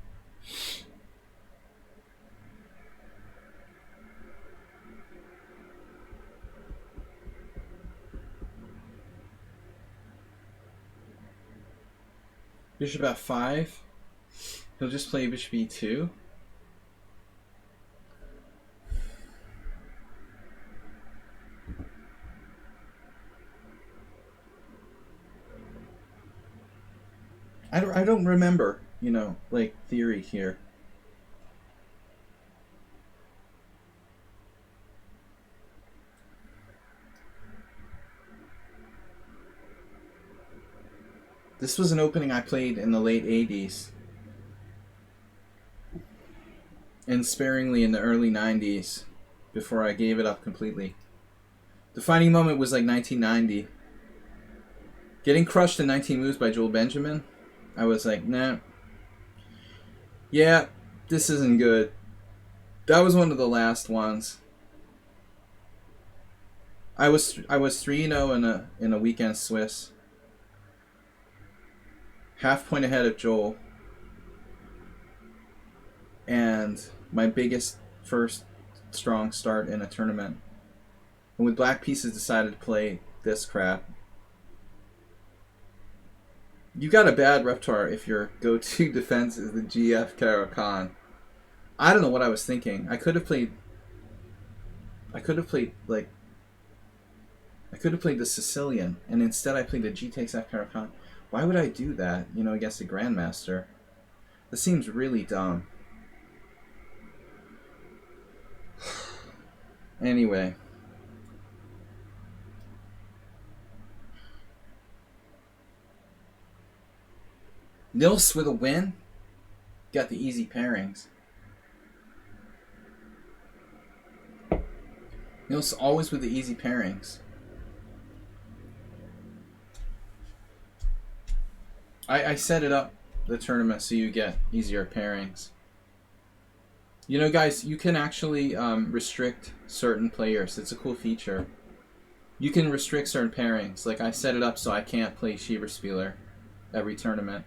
Bishop F5. He'll just play Bishop E2. I don't remember, you know, like, theory here. This was an opening I played in the late 80s. And sparingly in the early 90s, before I gave it up completely. The defining moment was like 1990. Getting crushed in 19 moves by Joel Benjamin, I was like, nah. Yeah, this isn't good. That was one of the last ones. I was 3-0 in a weekend Swiss. Half point ahead of Joel. And my biggest first strong start in a tournament. And with black pieces decided to play this crap. You got a bad repertoire if your go-to defense is the GF Caro-Kann. I don't know what I was thinking. I could have played the Sicilian, and instead I played the G takes F Caro-Kann. Why would I do that, you know, against a grandmaster? This seems really dumb. Anyway. Nils with a win. Got the easy pairings. Nils always with the easy pairings. I set it up, the tournament, so you get easier pairings. You know, guys, you can actually restrict certain players. It's a cool feature. You can restrict certain pairings. Like, I set it up so I can't play Shieber Spieler every tournament.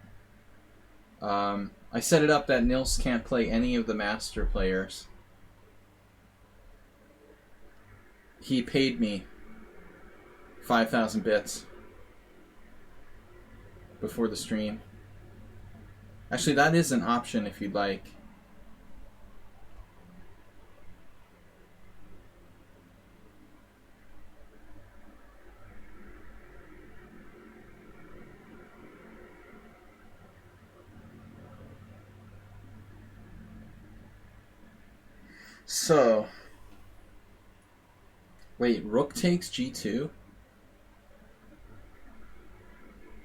I set it up that Nils can't play any of the master players. He paid me 5,000 bits before the stream. Actually, that is an option if you'd like. So, wait, rook takes g2?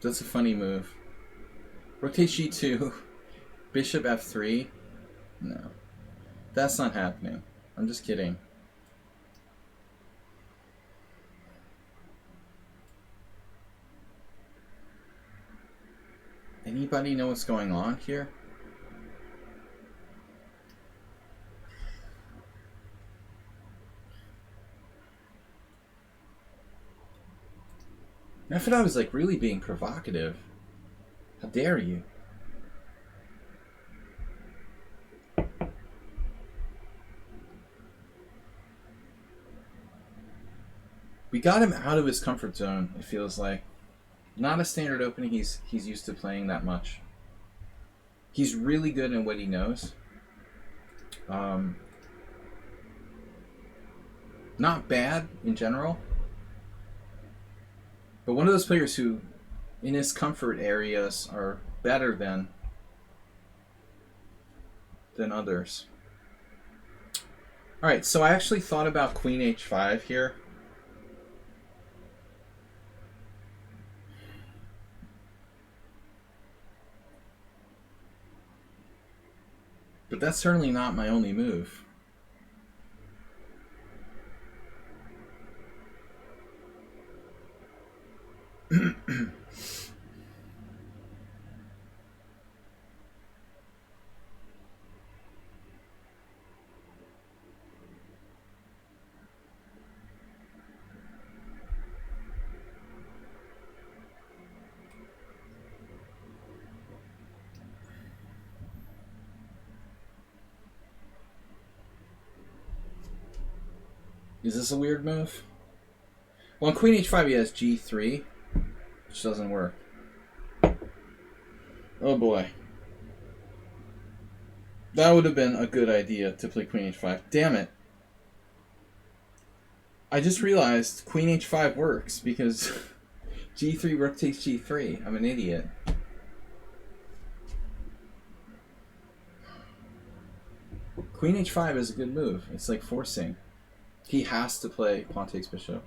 That's a funny move. Rook takes g2, bishop f3? No. That's not happening. I'm just kidding. Anybody know what's going on here? I thought I was like really being provocative. How dare you? We got him out of his comfort zone, it feels like. Not a standard opening he's used to playing that much. He's really good in what he knows. Not bad in general. But one of those players who, in his comfort areas, are better than others. Alright, so I actually thought about queen h5 here. But that's certainly not my only move. Is this a weird move? Well, on queen h5 he has g3, which doesn't work. Oh boy. That would have been a good idea to play queen h5. Damn it. I just realized queen h5 works because g3 rook takes g3. I'm an idiot. Queen h5 is a good move. It's like forcing. He has to play pawn takes bishop.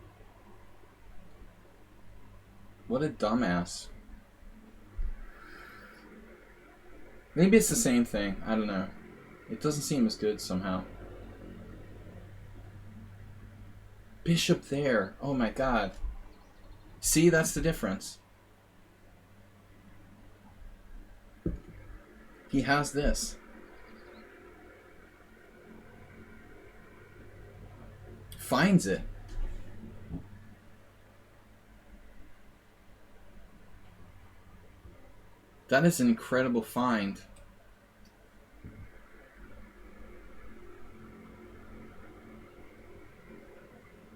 What a dumbass. Maybe it's the same thing. I don't know. It doesn't seem as good somehow. Bishop there. Oh my god. See, that's the difference. He has this. Finds it. That is an incredible find.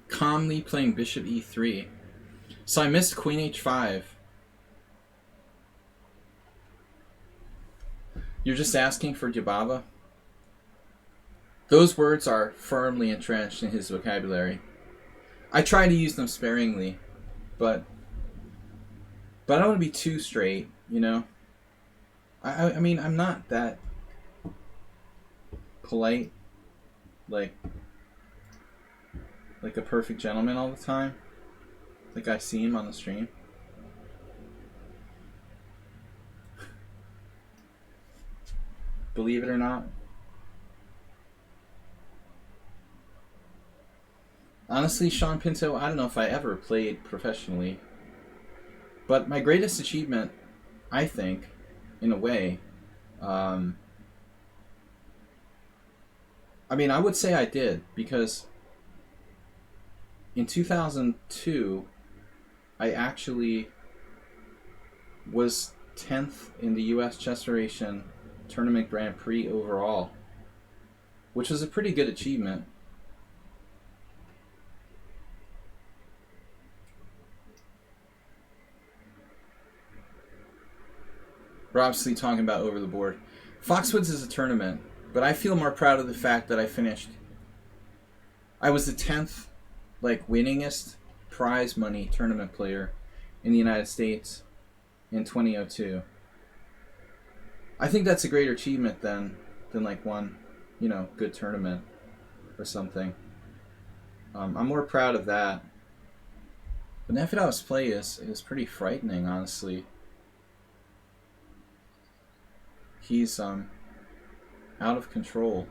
Calmly playing bishop e3. So I missed queen h5. You're just asking for Jababa? Those words are firmly entrenched in his vocabulary. I try to use them sparingly, but I don't want to be too straight, you know? I mean, I'm not that polite, like a perfect gentleman all the time, like I seem on the stream. Believe it or not. Honestly, Sean Pinto, I don't know if I ever played professionally, but my greatest achievement, I think, in a way, I mean, I would say I did, because in 2002, I actually was 10th in the US Chess Federation Tournament Grand Prix overall, which was a pretty good achievement. We're obviously talking about over the board. Foxwoods is a tournament, but I feel more proud of the fact that I finished. I was the 10th, like, winningest prize money tournament player in the United States in 2002. I think that's a greater achievement than like one, you know, good tournament or something. I'm more proud of that. But Nefedov's play is pretty frightening, honestly. He's out of control.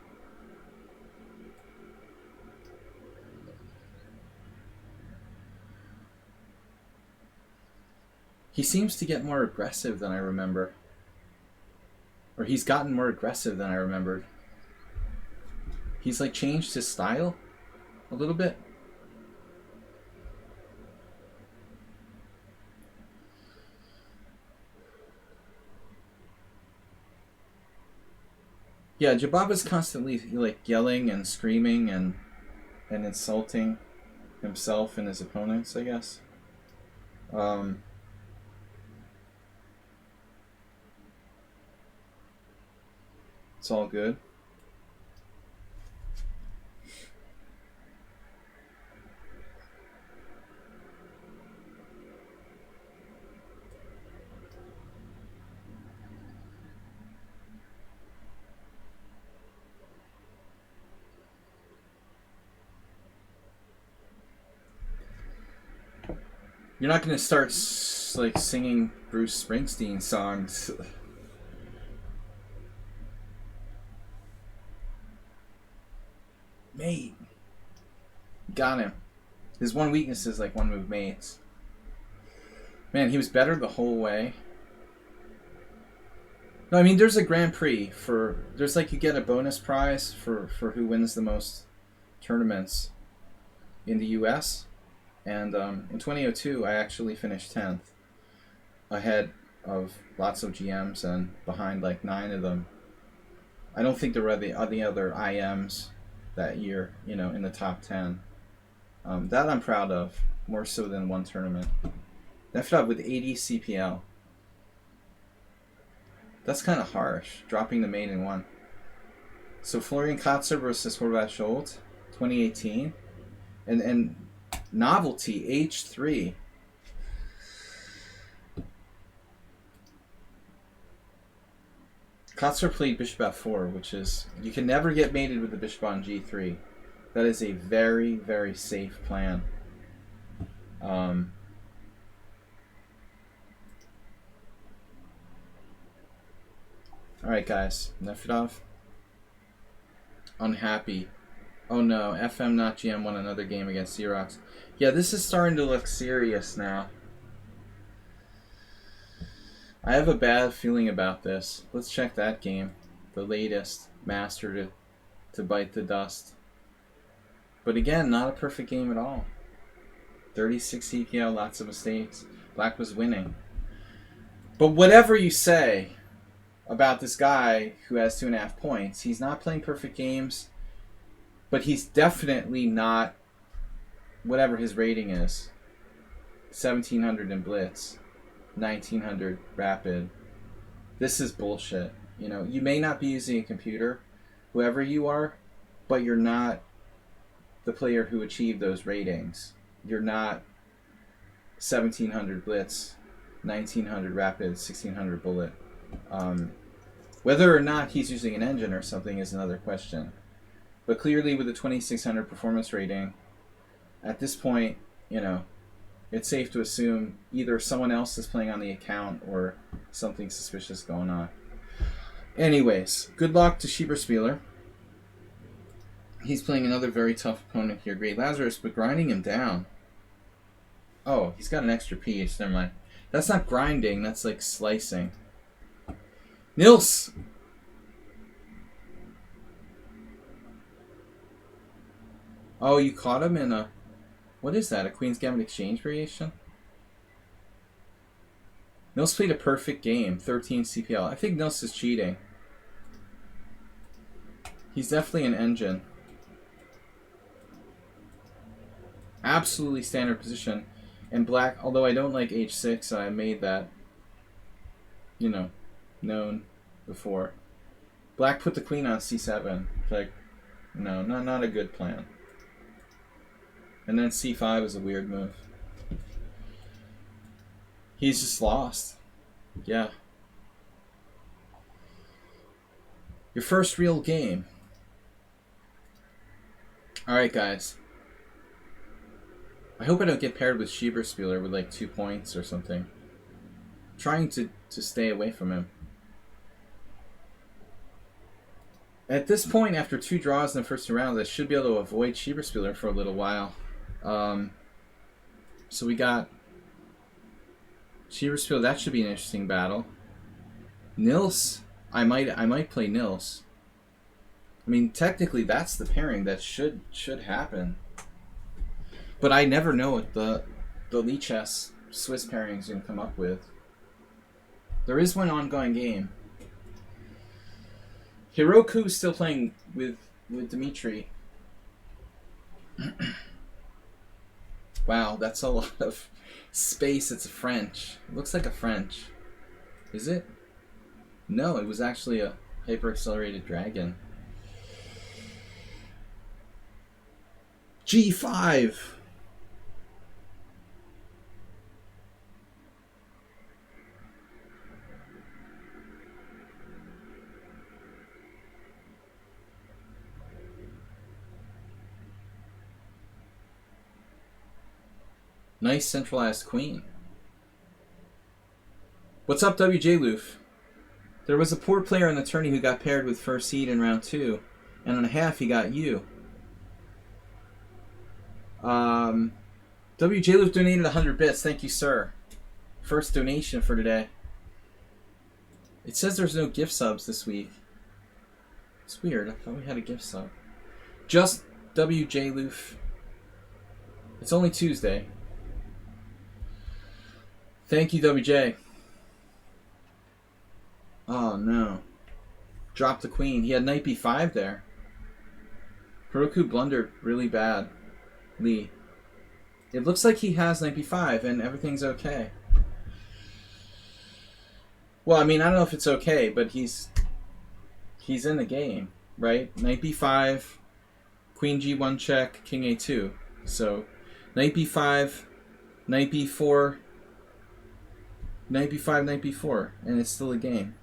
He seems to get more aggressive than I remember. Or he's gotten more aggressive than I remembered. He's like changed his style a little bit. Yeah, Jababa's constantly like yelling and screaming and insulting himself and his opponents, I guess. It's all good. You're not going to start like singing Bruce Springsteen songs. Mate. Got him. His one weakness is like one move mates. Man, he was better the whole way. No, I mean, there's a Grand Prix for... There's like you get a bonus prize for who wins the most tournaments in the U.S. And in 2002, I actually finished 10th. Ahead of lots of GMs and behind like 9 of them. I don't think there were the other IMs that year, you know, in the top 10. That I'm proud of, more so than one tournament. Nefedov with 80 CPL. That's kind of harsh, dropping the main in one. So Florian Kotzer versus Horvath Scholz, 2018. And novelty, H3. Kotzer played bishop f4, which is... You can never get mated with the bishop on g3. That is a very, very safe plan. Alright, guys. Nefedov. Unhappy. Oh no, FM not GM won another game against Xerox. Yeah, this is starting to look serious now. I have a bad feeling about this. Let's check that game. The latest. Master to bite the dust. But again, not a perfect game at all. 36 CPL, lots of mistakes. Black was winning. But whatever you say about this guy who has 2.5 points, he's not playing perfect games, but he's definitely not whatever his rating is. 1700 in Blitz, 1900 Rapid. This is bullshit. You know, you may not be using a computer, whoever you are, but you're not the player who achieved those ratings. You're not 1700 Blitz, 1900 Rapid, 1600 Bullet. Whether or not he's using an engine or something is another question. But clearly with a 2600 performance rating, at this point, you know, it's safe to assume either someone else is playing on the account or something suspicious going on. Anyways, good luck to Shieber Spieler. He's playing another very tough opponent here. Great Lazarus, but grinding him down. Oh, he's got an extra piece. Never mind. That's not grinding. That's like slicing. Nils! Oh, you caught him in a... What is that? A Queen's Gambit Exchange variation? Nils played a perfect game. 13 CPL. I think Nils is cheating. He's definitely an engine. Absolutely standard position. And black, although I don't like h6, I made that, you know, known before. Black put the queen on c7. Like, no, not a good plan. And then c5 is a weird move. He's just lost. Yeah. Your first real game. Alright, guys. I hope I don't get paired with Shieber Spieler with like 2 points or something. I'm trying to stay away from him. At this point, after 2 draws in the first 2 rounds, I should be able to avoid Shieber Spieler for a little while. So we got Shieber Spieler. That should be an interesting battle. Nils, I might play Nils. I mean, technically, that's the pairing that should happen. But I never know what the lichess Swiss pairing is going to come up with. There is one ongoing game. Hiroku is still playing with Dmitry. Wow, that's a lot of space. It's a French. It looks like a French. Is it? No, it was actually a hyper-accelerated dragon. G5! Nice centralized queen. What's up, WJ Loof? There was a poor player in the tourney who got paired with first seed in round 2, and in a half he got you. WJ Loof donated 100 bits. Thank you, sir. First donation for today. It says there's no gift subs this week. It's weird. I thought we had a gift sub. Just WJ Loof. It's only Tuesday. Thank you, WJ. Oh, no. Dropped the queen. He had knight b5 there. Hiroku blundered really bad. Lee. It looks like he has knight b5 and everything's okay. Well, I mean, I don't know if it's okay, but he's in the game, right? Knight b5, queen g1 check, king a2. So, knight b5, knight b4, knight b5, knight b4, and it's still a game.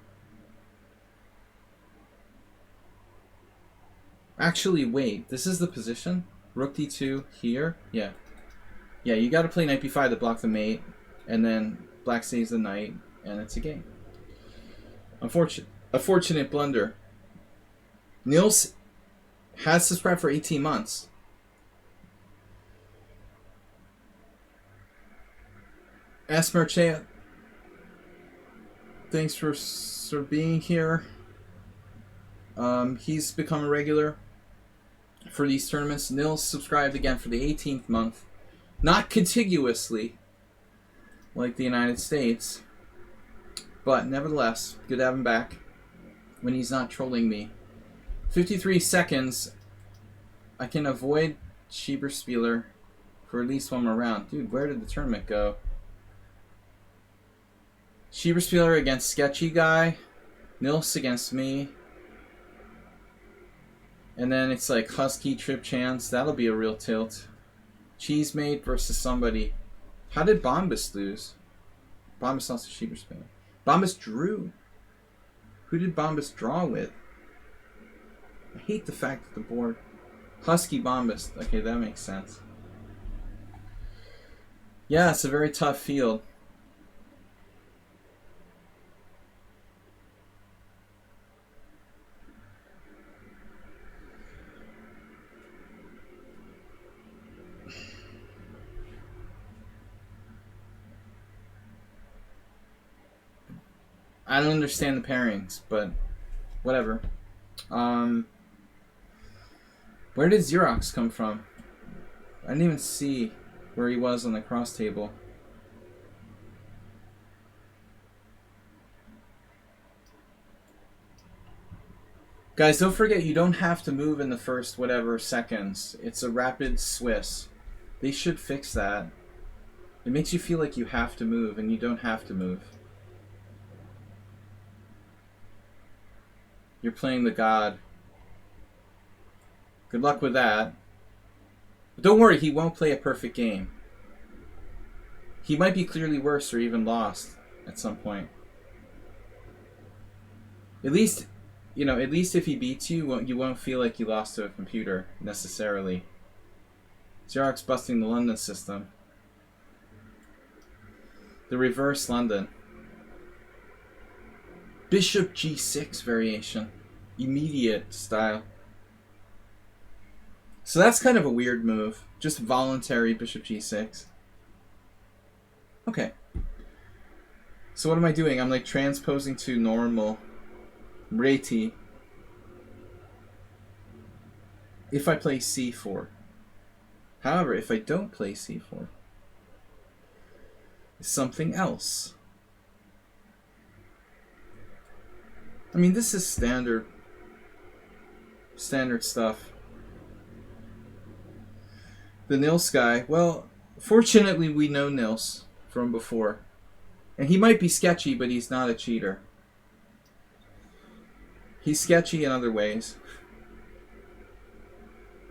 Actually, wait, this is the position? Rook d2 here? Yeah. Yeah, you gotta play knight b5 to block the mate, and then black saves the knight, and it's a game. A fortunate blunder. Niels has subscribed for 18 months. Esmerche, thanks for being here. He's become a regular for these tournaments. Nils subscribed again for the 18th month. Not contiguously, like the United States, but nevertheless, good to have him back when he's not trolling me. 53 seconds. I can avoid Shieber Spieler for at least one more round. Dude, where did the tournament go? Shieber Spieler against Sketchy Guy. Nils against me. And then it's like Husky Trip Chance. That'll be a real tilt. Cheesemate versus somebody. How did Bombus lose? Bombus lost to Shieber Spieler. Bombus drew. Who did Bombus draw with? I hate the fact that the board... Husky Bombus. Okay, that makes sense. Yeah, it's a very tough field. I don't understand the pairings, but whatever. Where did Xerox come from? I didn't even see where he was on the cross table. Guys, don't forget you don't have to move in the first whatever seconds. It's a rapid Swiss. They should fix that. It makes you feel like you have to move, and you don't have to move. You're playing the god. Good luck with that. But don't worry, he won't play a perfect game. He might be clearly worse or even lost at some point. At least, at least if he beats you, you won't feel like you lost to a computer, necessarily. Xerox busting the London system. The reverse London. Bishop G6 variation. Immediate style. So that's kind of a weird move. Just voluntary Bishop G6. Okay. So what am I doing? I'm like transposing to normal. Reti. If I play C4. However, if I don't play C4, it's something else. I mean, this is standard stuff. The Nils guy, well, fortunately we know Nils from before. And he might be sketchy, but he's not a cheater. He's sketchy in other ways.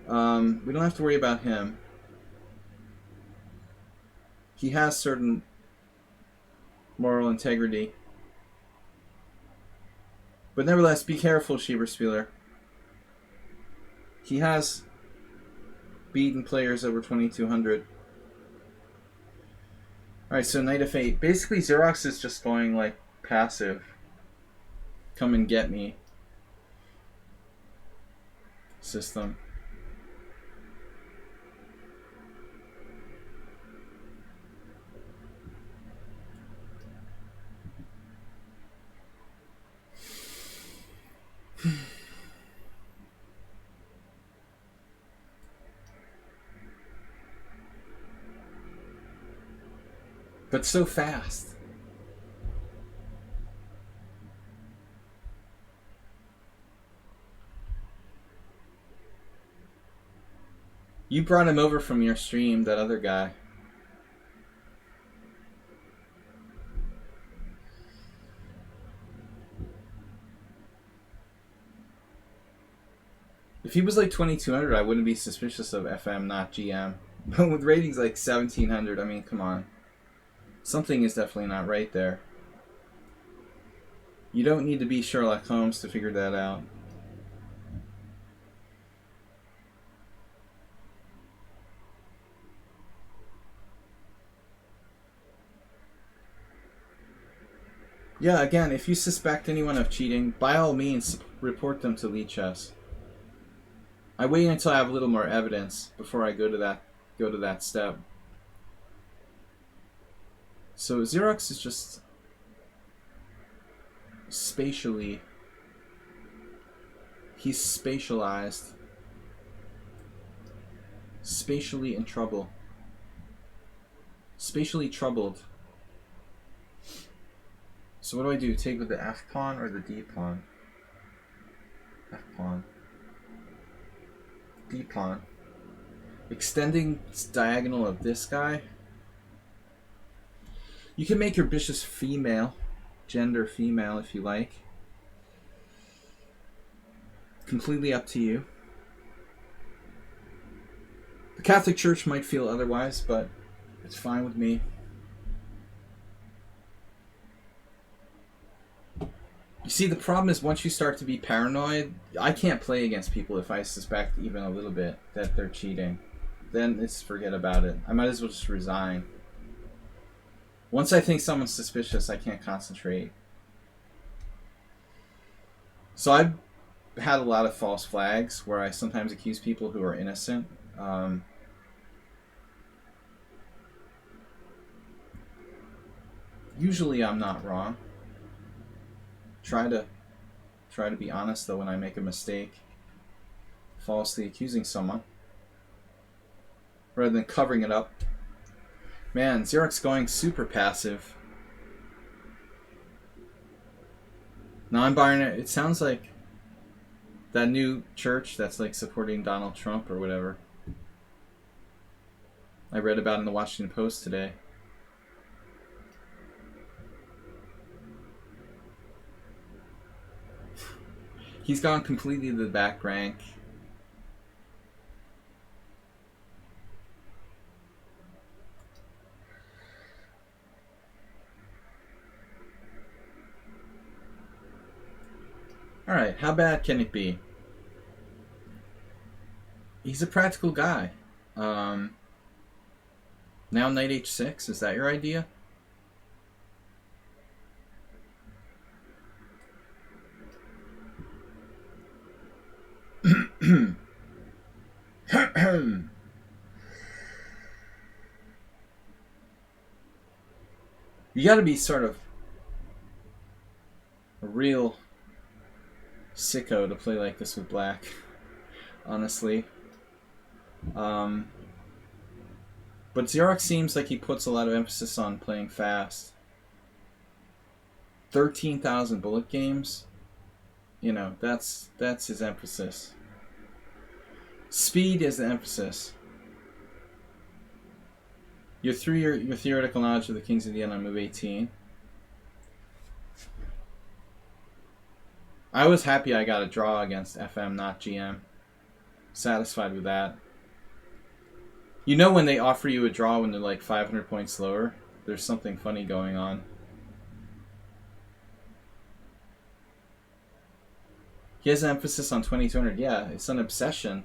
We don't have to worry about him. He has certain moral integrity. But nevertheless, be careful, Shieber Spieler. He has beaten players over 2200. Alright, so Knight of 8. Basically, Xerox is just going like passive. Come and get me. System. But so fast. You brought him over from your stream, that other guy. If he was like 2200, I wouldn't be suspicious of FM, not GM. But with ratings like 1700, I mean, come on. Something is definitely not right there. You don't need to be Sherlock Holmes to figure that out. Yeah, again, if you suspect anyone of cheating, by all means, report them to lichess. I wait until I have a little more evidence before I go to that step. So Xerox is just spatially. He's spatialized. Spatially in trouble. Spatially troubled. So what do I do? Take with the F pawn or the D pawn? F pawn. D pawn. Extending diagonal of this guy. You can make your bishop female. Gender female if you like. Completely up to you. The Catholic Church might feel otherwise, but it's fine with me. You see, the problem is once you start to be paranoid, I can't play against people if I suspect even a little bit that they're cheating. Then it's forget about it. I might as well just resign. Once I think someone's suspicious, I can't concentrate. So I've had a lot of false flags where I sometimes accuse people who are innocent. Usually I'm not wrong. Try to be honest though when I make a mistake. Falsely accusing someone. Rather than covering it up. Man, Xerox going super passive. Non-binary, it sounds like that new church that's like supporting Donald Trump or whatever. I read about in the Washington Post today. He's gone completely to the back rank. Alright, how bad can it be? He's a practical guy. Now knight h6, is that your idea? You gotta be sort of a real sicko to play like this with black, honestly. But Xerox seems like he puts a lot of emphasis on playing fast. 13,000 bullet games, you know, that's his emphasis. Speed is the emphasis. You're through your theoretical knowledge of the King's Indian on move 18. I was happy I got a draw against FM, not GM. Satisfied with that. You know when they offer you a draw when they're like 500 points lower? There's something funny going on. He has an emphasis on 2200. Yeah, it's an obsession.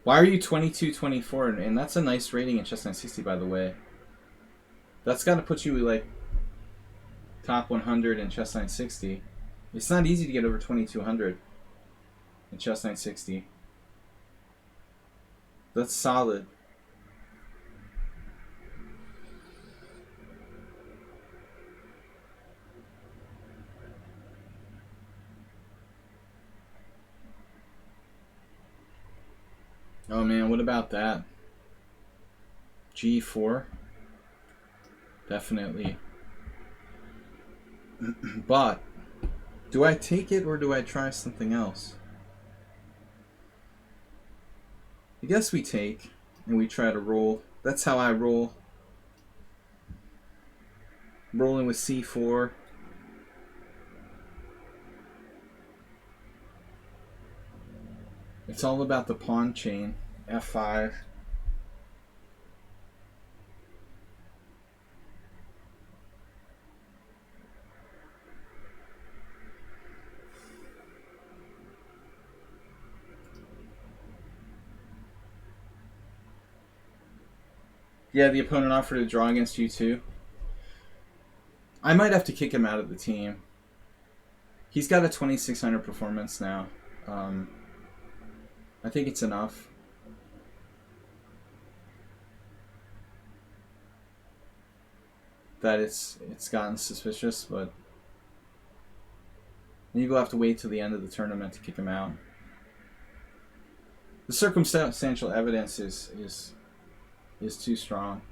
Why are you 22-24? And that's a nice rating in chess 960, by the way. That's got to put you like top 100 in chess 960. It's not easy to get over 2200 in chess 960. That's solid. Oh man, what about that? G4? Definitely. But, do I take it or do I try something else? I guess we take and we try to roll. That's how I roll. Rolling with C4. It's all about the pawn chain. F5. Yeah, the opponent offered a draw against you too. I might have to kick him out of the team. He's got a 2600 performance now. I think it's enough. That it's gotten suspicious, but maybe we'll have to wait till the end of the tournament to kick him out. The circumstantial evidence is too strong.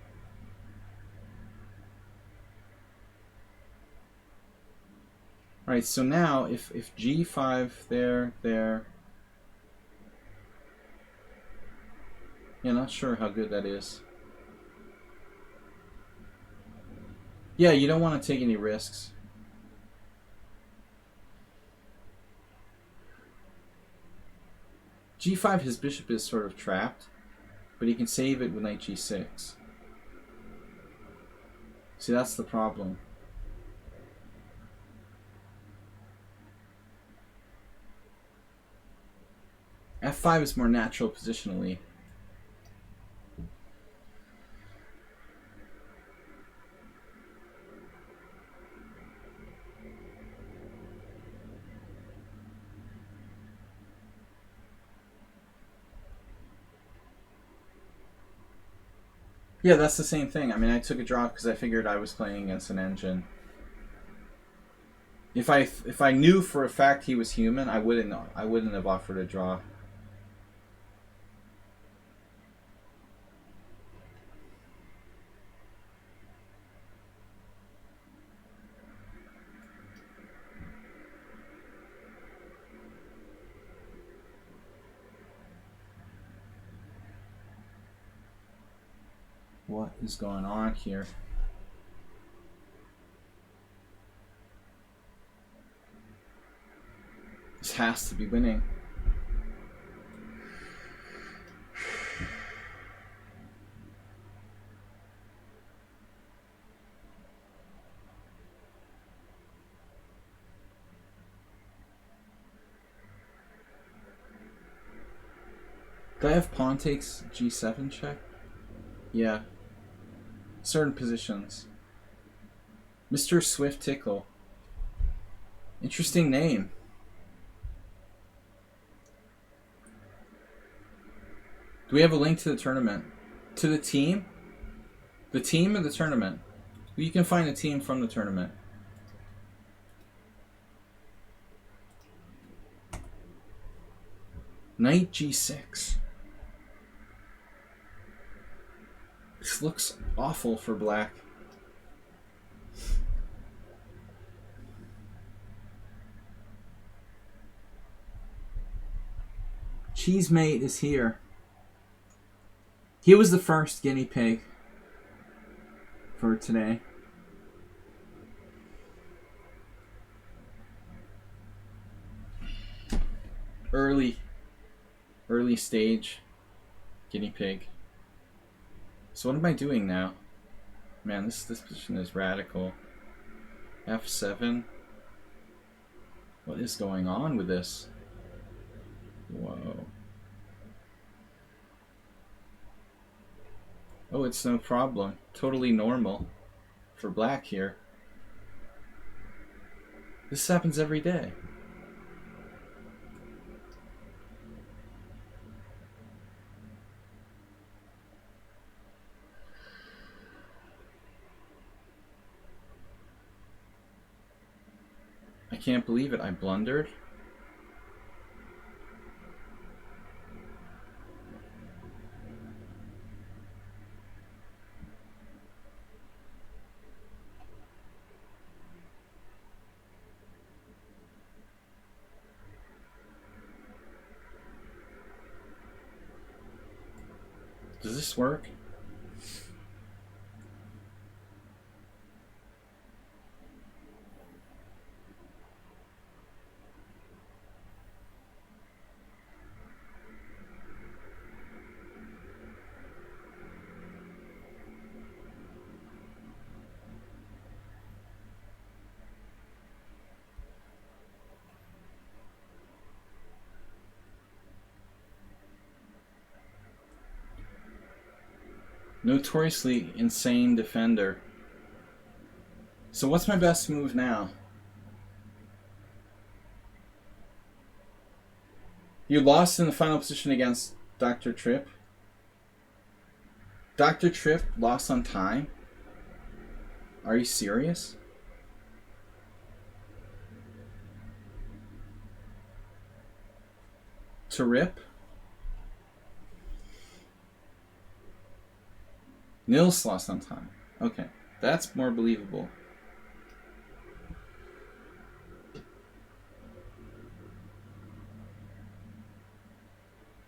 Alright, so now if G5 there, yeah, not sure how good that is. Yeah, you don't want to take any risks. G5, his bishop is sort of trapped, but he can save it with knight G6. See, that's the problem. F5 is more natural positionally. Yeah, that's the same thing. I mean, I took a draw because I figured I was playing against an engine. If I knew for a fact he was human, I wouldn't have offered a draw. What is going on here? has to be winning. Do I have pawn takes g7 check? Yeah. Certain positions. Mr. Swift Tickle. Interesting name. Do we have a link to the tournament? To the team? The team or the tournament? You can find a team from the tournament. Knight g6. This looks awful for black. Cheesemate is here. He was the first guinea pig for today. Early stage guinea pig. So what am I doing now? Man, this position is radical. F7. What is going on with this? Whoa. Oh, it's no problem. Totally normal for black here. This happens every day. I can't believe it. I blundered. Does this work? Notoriously insane defender. So what's my best move now? You lost in the final position against Dr. Tripp. Dr. Tripp lost on time? Are you serious? To Rip? Nils lost on time. Okay, that's more believable.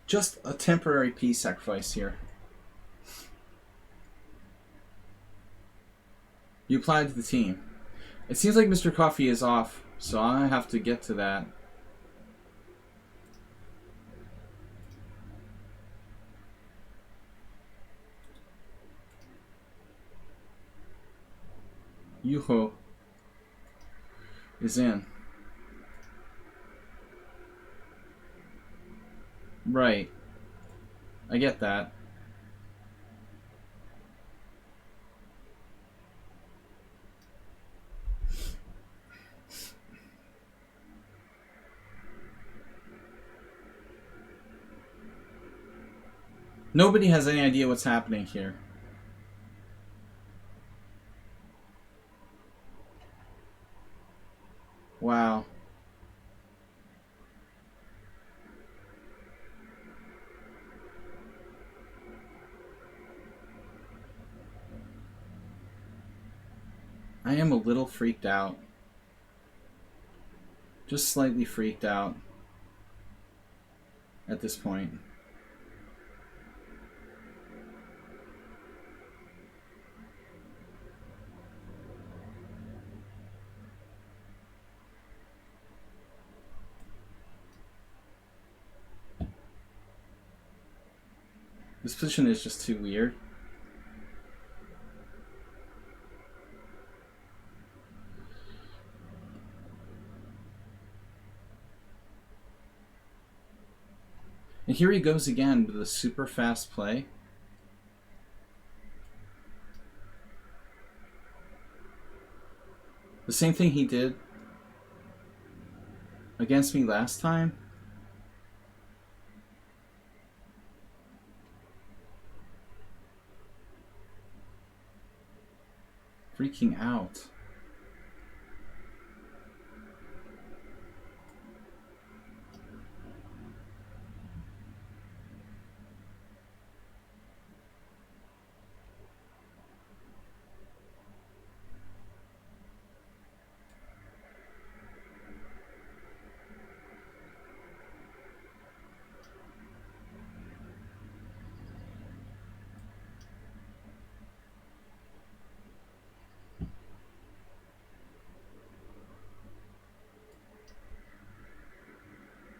Just a temporary piece sacrifice here. You applied to the team. It seems like Mr. Coffee is off, so I have to get to that. Yuho is in. Right. I get that. Nobody has any idea what's happening here. Wow. I am a little freaked out. Just slightly freaked out at this point. This position is just too weird. And here he goes again with a super fast play. The same thing he did against me last time. Freaking out.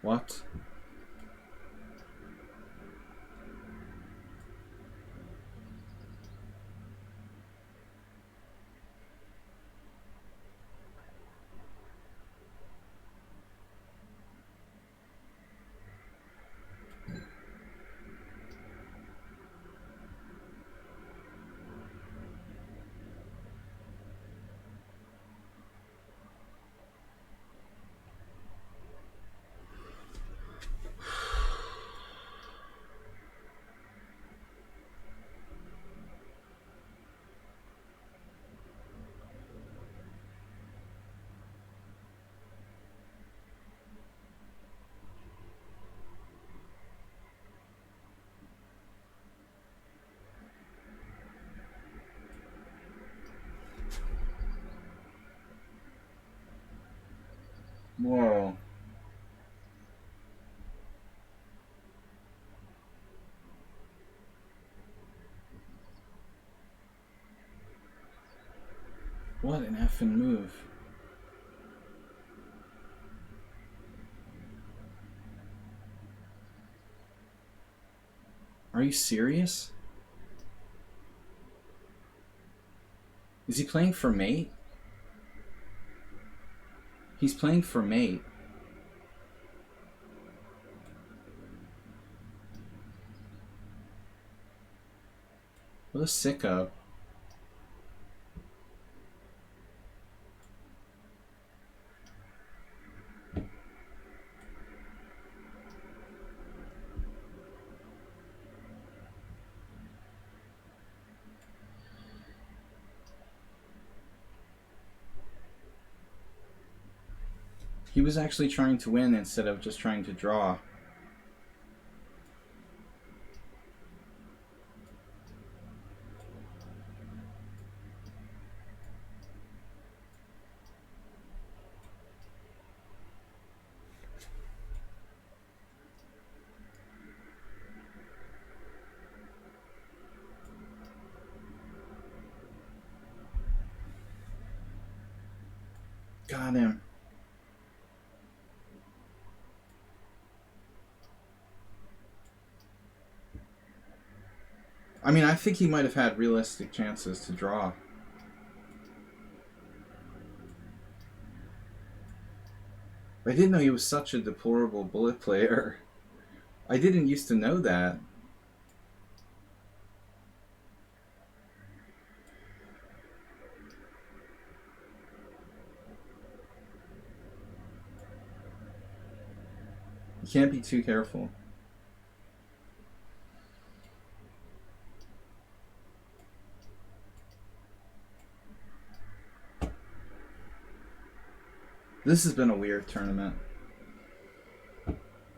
What? Whoa. What an effing move. Are you serious? Is he playing for mate? He's playing for mate. What a sicko. He was actually trying to win instead of just trying to draw. Got him. I mean, I think he might have had realistic chances to draw. I didn't know he was such a deplorable bullet player. I didn't used to know that. You can't be too careful. This has been a weird tournament.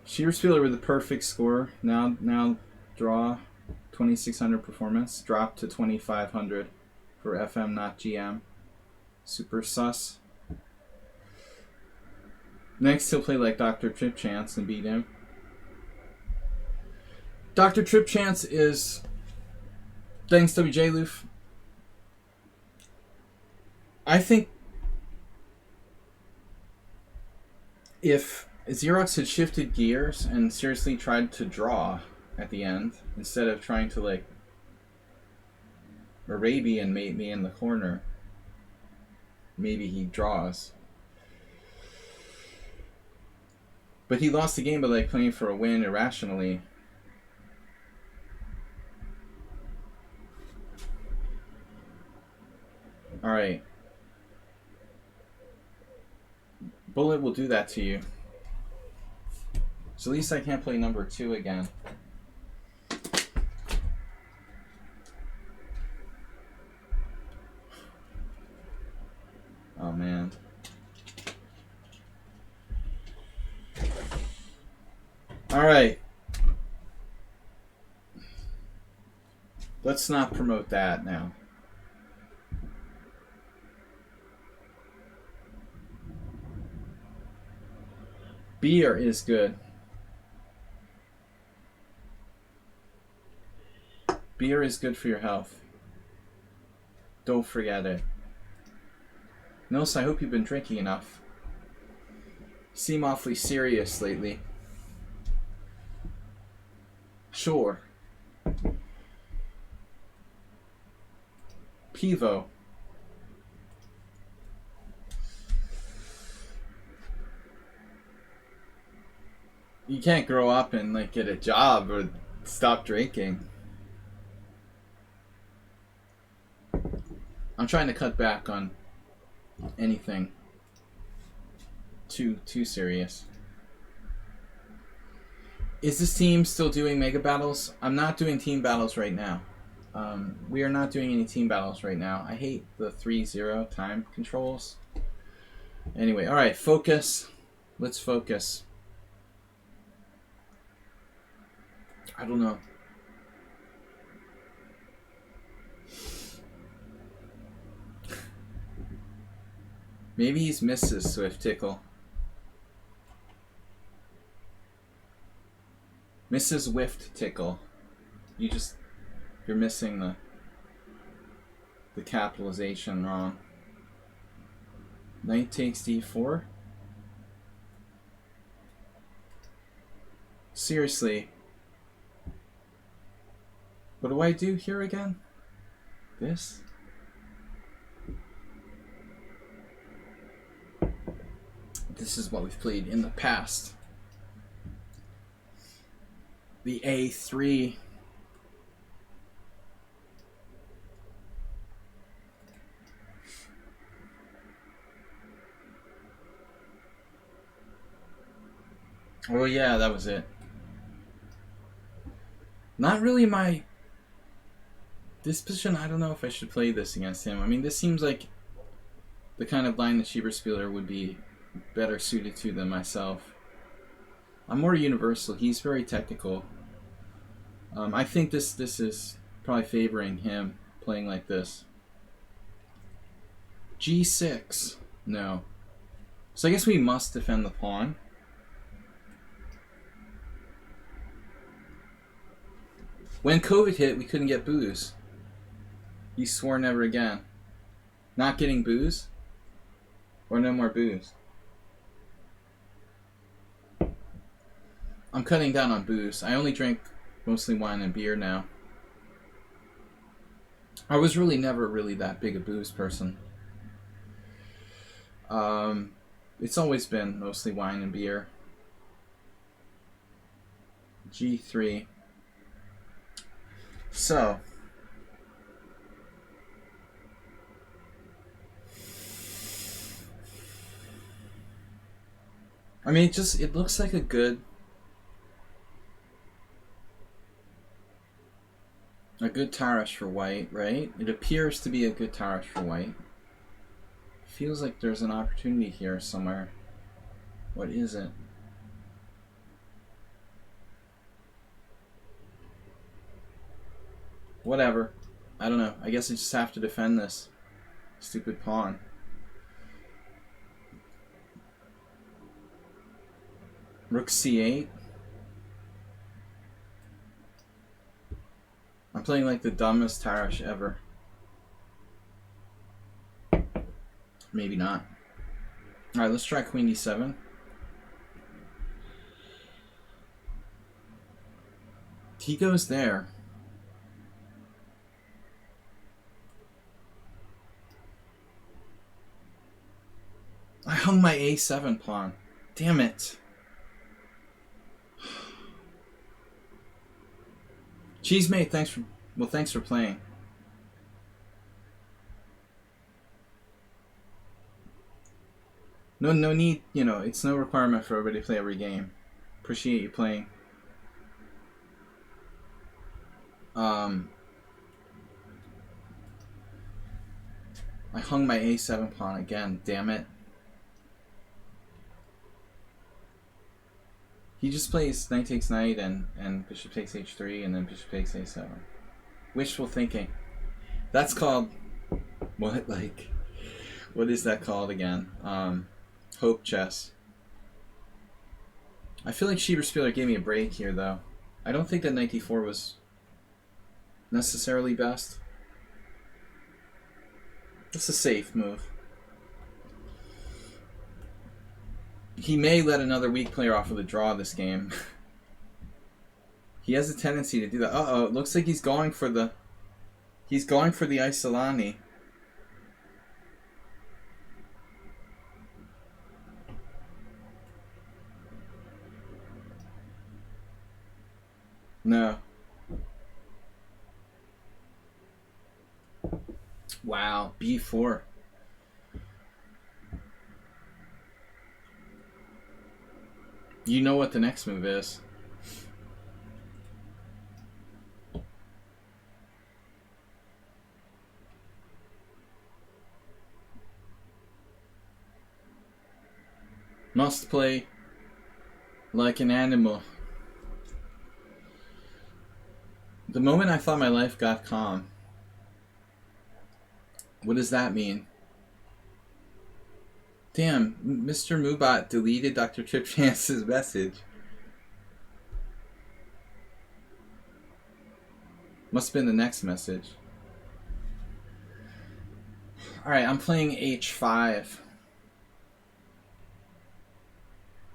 Shieber with the perfect score. Now draw 2600 performance. Drop to 2500 for FM, not GM. Super sus. Next he'll play like Dr. Trip Chance and beat him. Dr. Trip Chance is... Thanks, WJ Loof. I think if Xerox had shifted gears and seriously tried to draw, at the end instead of trying to like Arabian mate me in the corner. Maybe he draws. But he lost the game by like playing for a win irrationally. Alright. Bullet will do that to you. So at least I can't play number 2 again. Oh man. Alright. Let's not promote that now. Beer is good. Beer is good for your health. Don't forget it. Nils, I hope you've been drinking enough. You seem awfully serious lately. Sure. Pivo. You can't grow up and like get a job or stop drinking. I'm trying to cut back on anything too serious. Is this team still doing mega battles? I'm not doing team battles right now. We are not doing any team battles right now. I hate the 3-0 time controls. Anyway, alright, focus. Let's focus. I don't know. Maybe he's Mrs. Swift Tickle. Mrs. Whift Tickle. You're missing the capitalization wrong. Knight takes d4. Seriously. What do I do here again? This? This is what we've played in the past. The A3. Oh yeah, that was it. Not really my disposition. I don't know if I should play this against him. I mean, this seems like the kind of line that Shieber Spieler would be better suited to than myself. I'm more universal. He's very technical. I think this is probably favoring him playing like this. G6. No. So I guess we must defend the pawn. When COVID hit, we couldn't get booze. He swore never again. Not getting booze? Or no more booze? I'm cutting down on booze. I only drink mostly wine and beer now. I was really never really that big a booze person. It's always been mostly wine and beer. G3. So, I mean, it looks like a good Tarrasch for white, right? It appears to be a good Tarrasch for white. Feels like there's an opportunity here somewhere. What is it? Whatever. I don't know. I guess I just have to defend this stupid pawn. Rook c8. I'm playing like the dumbest Tarrasch ever. Maybe not. Alright, let's try queen d7. He goes there. I hung my a7 pawn. Damn it. Cheesemate, thanks for playing. No need, it's no requirement for everybody to play every game. Appreciate you playing. I hung my a7 pawn again, damn it. He just plays knight takes knight and bishop takes h3 and then bishop takes a7. Wishful thinking. That's called what is that called again? Hope chess. I feel like Shieber Spieler gave me a break here though. I don't think that knight d4 was necessarily best. It's a safe move. He may let another weak player off with a draw this game. He has a tendency to do that. Uh-oh, it looks like he's going for the Isolani. No. Wow, b4. You know what the next move is. Must play like an animal. The moment I thought my life got calm. What does that mean? Damn, Mr. Mubot deleted Dr. Trip Chance's message. Must have been the next message. Alright, I'm playing h5.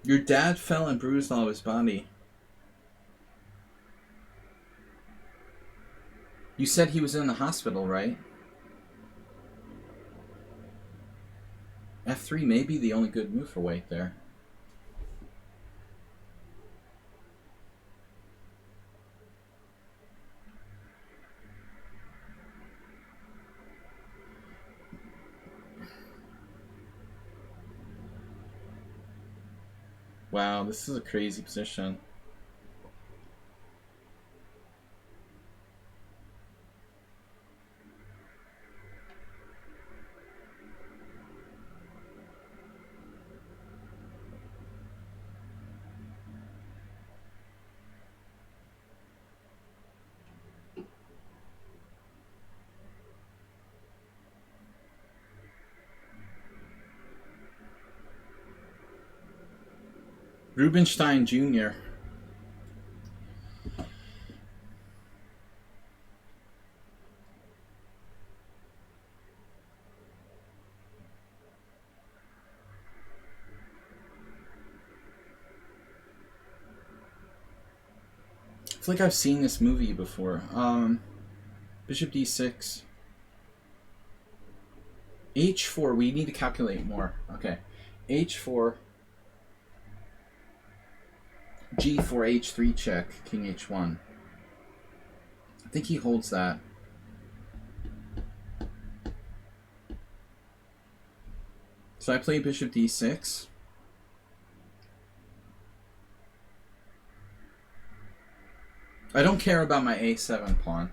Your dad fell and bruised all of his body. You said he was in the hospital, right? F3 may be the only good move for white there. Wow, this is a crazy position. Rubenstein Jr. It's like I've seen this movie before. Bishop d6. h4. We need to calculate more. Okay. h4. g4, h3 check, king h1. I think he holds that. So I play bishop d6. I don't care about my a7 pawn.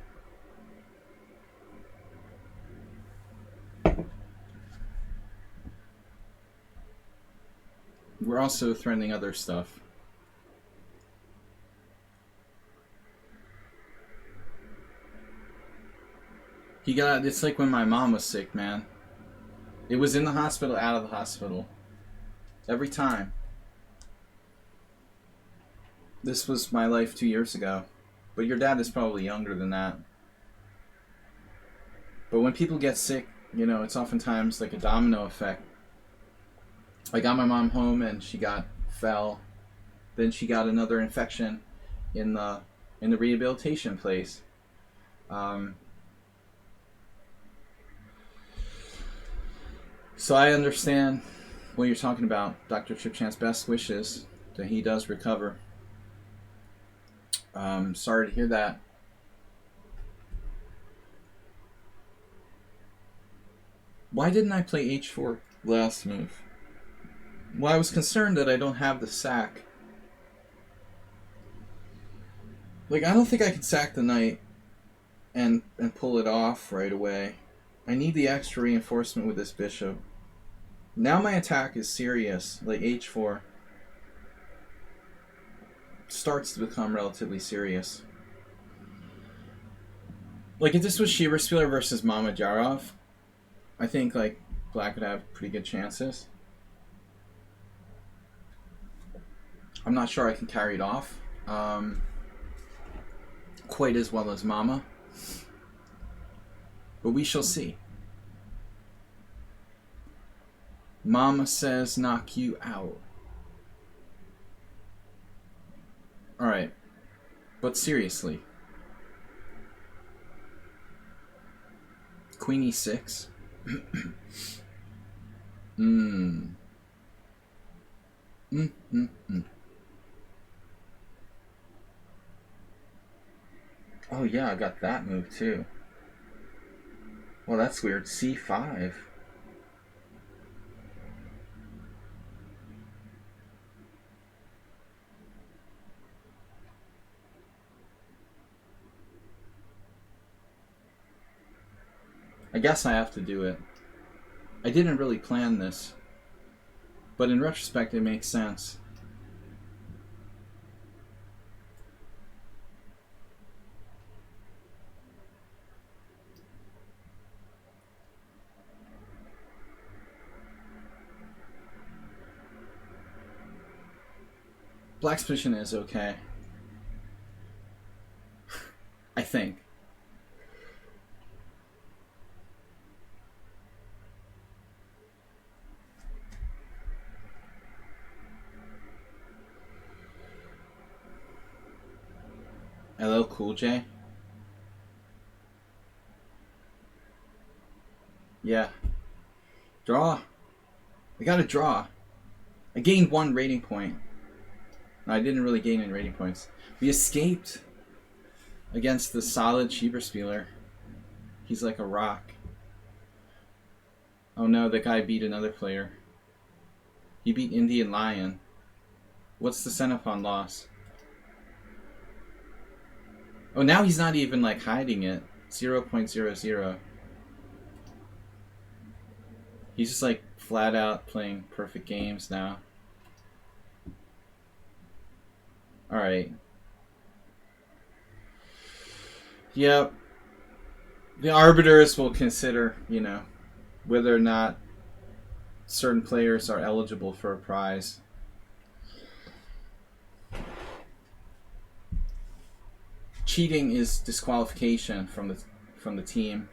We're also threatening other stuff. It's like when my mom was sick, man. It was in the hospital, out of the hospital. Every time. This was my life 2 years ago. But your dad is probably younger than that. But when people get sick, it's oftentimes like a domino effect. I got my mom home and she fell. Then she got another infection in the in the rehabilitation place. So I understand what you're talking about, Dr. Tripchan's best wishes that he does recover. Sorry to hear that. Why didn't I play h4 last move? Well, I was concerned that I don't have the sack. Like, I don't think I can sack the knight and pull it off right away. I need the extra reinforcement with this bishop. Now my attack is serious, like h4 starts to become relatively serious. Like, if this was Shieber Spieler versus Mamedyarov, I think like black would have pretty good chances. I'm not sure I can carry it off quite as well as Mama, but we shall see. Mama says knock you out. Alright, but seriously. Queen e6. Oh yeah, I got that move too. Well, that's weird. c5. I guess I have to do it. I didn't really plan this, but in retrospect it makes sense. Black's position is okay. I think. Hello, Cool J. Yeah. Draw. I got a draw. I gained 1 rating point. No, I didn't really gain any rating points. We escaped against the solid Shieber Spieler. He's like a rock. Oh no, the guy beat another player. He beat Indian Lion. What's the Xenophon loss? Oh, now he's not even like hiding it. 0.00. He's just like flat out playing perfect games now. Alright. Yep. The arbiters will consider, you know, whether or not certain players are eligible for a prize. Cheating is disqualification from the team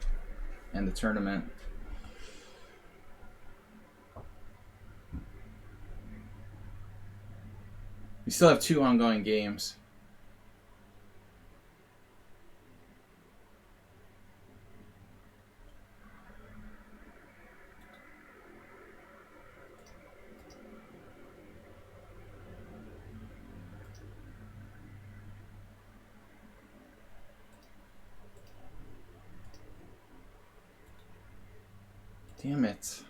and the tournament. We still have 2 ongoing games. Damn it.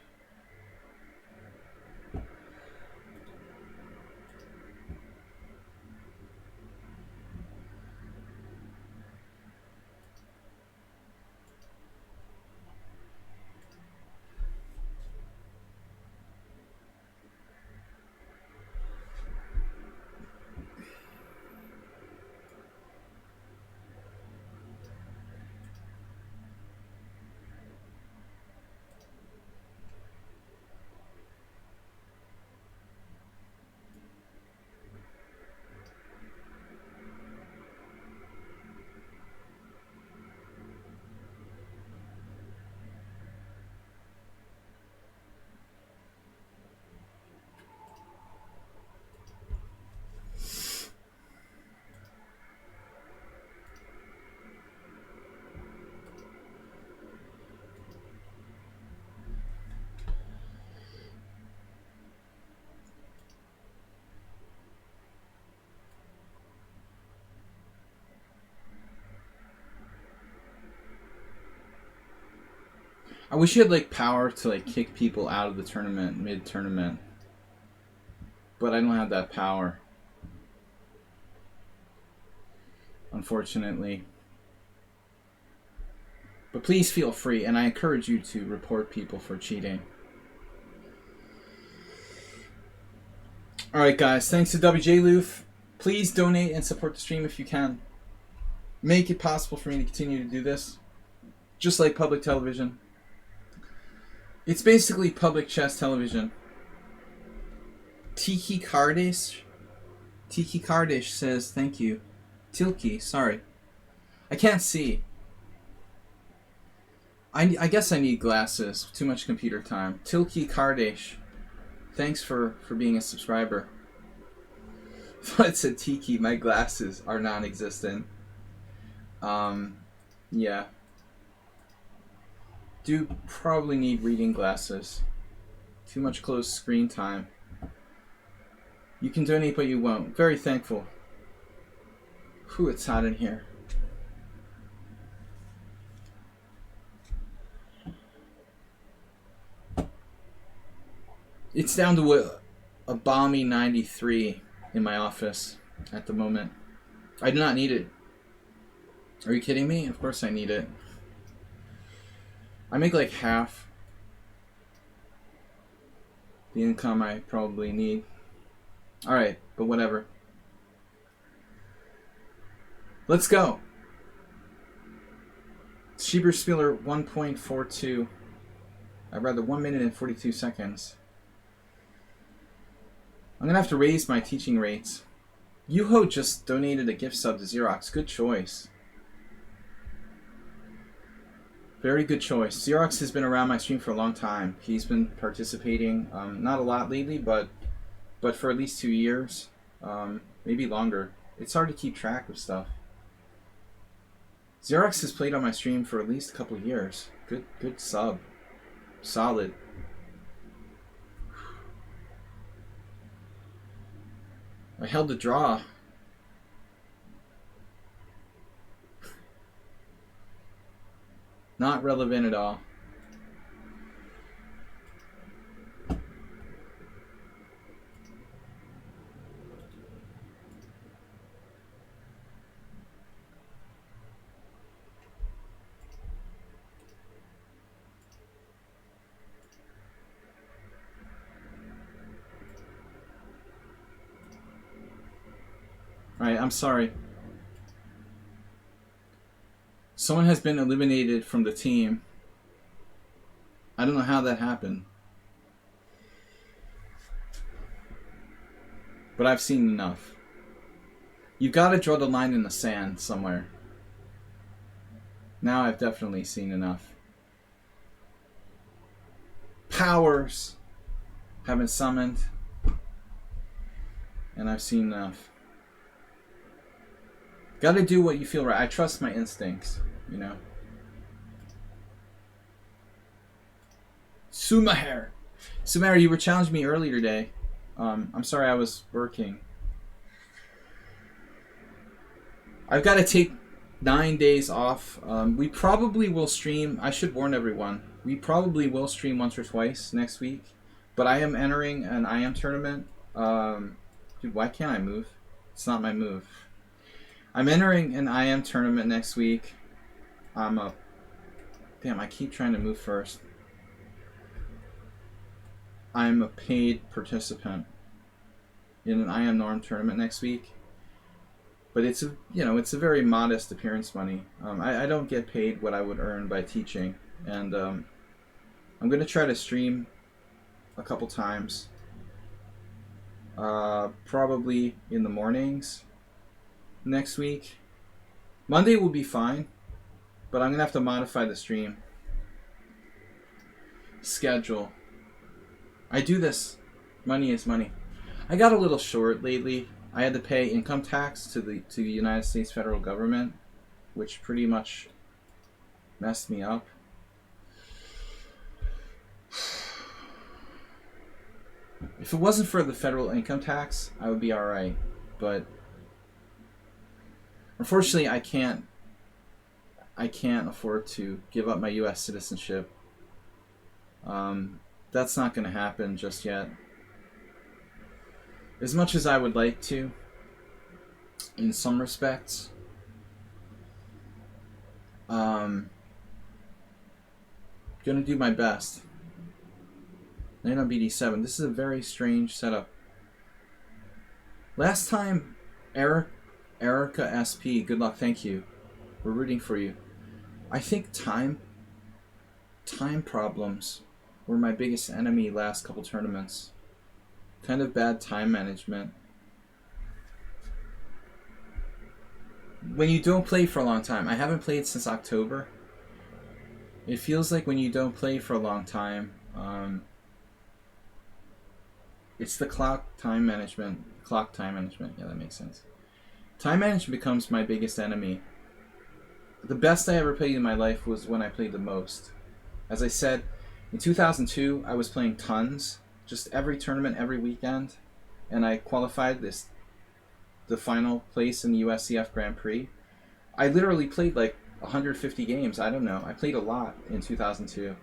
I wish you had like power to like kick people out of the tournament mid-tournament, but I don't have that power, unfortunately. But please feel free, and I encourage you to report people for cheating. Alright guys, thanks to WJ Loof. Please donate and support the stream if you can. Make it possible for me to continue to do this. Just like public television. It's basically public chess television. Tiki Kardish says thank you. Tilki, sorry. I can't see. I guess I need glasses. Too much computer time. Tilki Kardish, thanks for being a subscriber. I thought it said Tiki. My glasses are non-existent. Yeah. Do probably need reading glasses. Too much closed screen time. You can donate, but you won't. Very thankful. Whew, it's hot in here. It's down to a balmy 93 in my office at the moment. I do not need it. Are you kidding me? Of course I need it. I make like half the income I probably need. Alright, but whatever. Let's go. Shieber Spieler 1.42. I'd rather 1 minute and 42 seconds. I'm gonna have to raise my teaching rates. Yuho just donated a gift sub to Xerox. Good choice. Very good choice. Xerox has been around my stream for a long time. He's been participating, not a lot lately, but for at least 2 years, maybe longer. It's hard to keep track of stuff. Xerox has played on my stream for at least a couple years. Good sub. Solid. I held the draw. Not relevant at all. Alright, I'm sorry. Someone has been eliminated from the team. I don't know how that happened. But I've seen enough. You've got to draw the line in the sand somewhere. Now I've definitely seen enough. Powers haven't summoned. And I've seen enough. Gotta do what you feel right. I trust my instincts, you know. Sumaher, you were challenging me earlier today. I'm sorry I was working. I've got to take 9 days off. We probably will stream. I should warn everyone. We probably will stream once or twice next week. But I am entering an IM tournament. Dude, why can't I move? It's not my move. I'm entering an IM tournament next week. Damn, I keep trying to move first. I'm a paid participant in an IM Norm tournament next week. But it's a very modest appearance money. I don't get paid what I would earn by teaching. And I'm going to try to stream a couple times. Probably in the mornings. Next week. Monday will be fine, but I'm gonna have to modify the stream schedule. I do this. Money is money. I got a little short lately. I had to pay income tax to the United States federal government, which pretty much messed me up. If it wasn't for the federal income tax, I would be alright, but unfortunately, I can't afford to give up my U.S. citizenship That's not going to happen just yet. As much as I would like to, in some respects, gonna do my best. Knight on BD7. This is a very strange setup. Last time, Erica SP, good luck, thank you. We're rooting for you. I think time problems were my biggest enemy last couple tournaments. Kind of bad time management. When you don't play for a long time, I haven't played since October. It feels like when you don't play for a long time, it's the clock time management. Yeah, that makes sense. Time management becomes my biggest enemy. The best I ever played in my life was when I played the most. As I said, in 2002, I was playing tons. Just every tournament, every weekend. And I qualified the final place in the USCF Grand Prix. I literally played like 150 games. I don't know. I played a lot in 2002.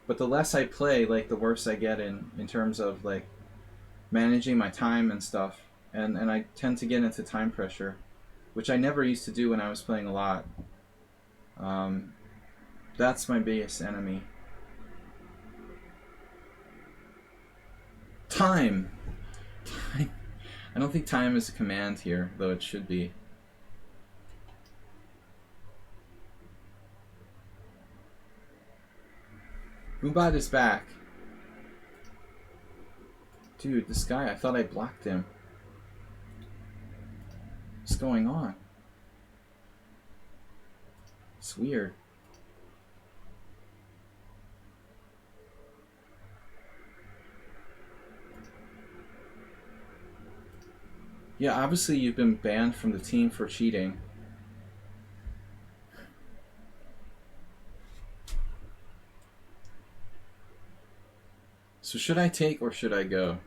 But the less I play, like the worse I get in terms of like managing my time and stuff. And I tend to get into time pressure, which I never used to do when I was playing a lot. That's my biggest enemy. Time. I don't think time is a command here, though it should be. Boombot is back. Dude, this guy, I thought I blocked him. What's going on? It's weird. Yeah, obviously you've been banned from the team for cheating. So should I take or should I go?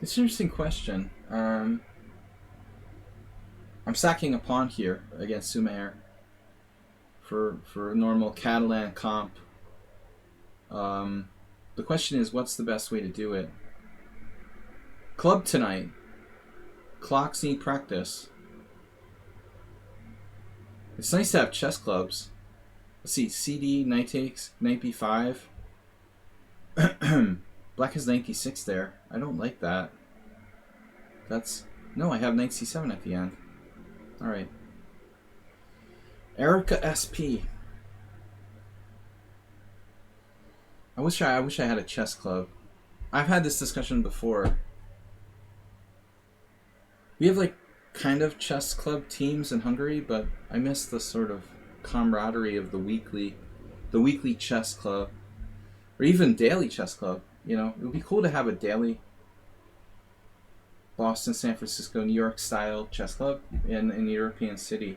It's an interesting question. I'm sacking a pawn here against Sumair for a normal Catalan comp. The question is, what's the best way to do it? Club tonight. Clocks need practice. It's nice to have chess clubs. Let's see, CD, knight takes, knight b5. Black has knight d6 there. I don't like that. That's... No, I have knight c7 at the end. Alright. Erica SP. I wish I had a chess club. I've had this discussion before. We have like kind of chess club teams in Hungary, but I miss the sort of camaraderie of the weekly chess club, or even daily chess club. You know, it would be cool to have a daily Boston, San Francisco, New York style chess club in a European city.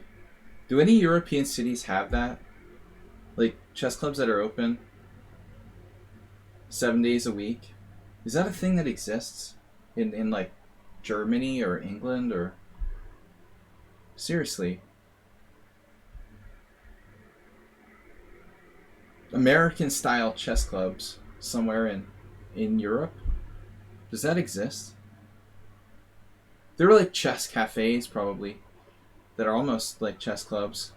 Do any European cities have that? Like chess clubs that are open 7 days a week? Is that a thing that exists in like Germany or England or... Seriously. American style chess clubs somewhere in Europe? Does that exist? There are like chess cafes probably that are almost like chess clubs.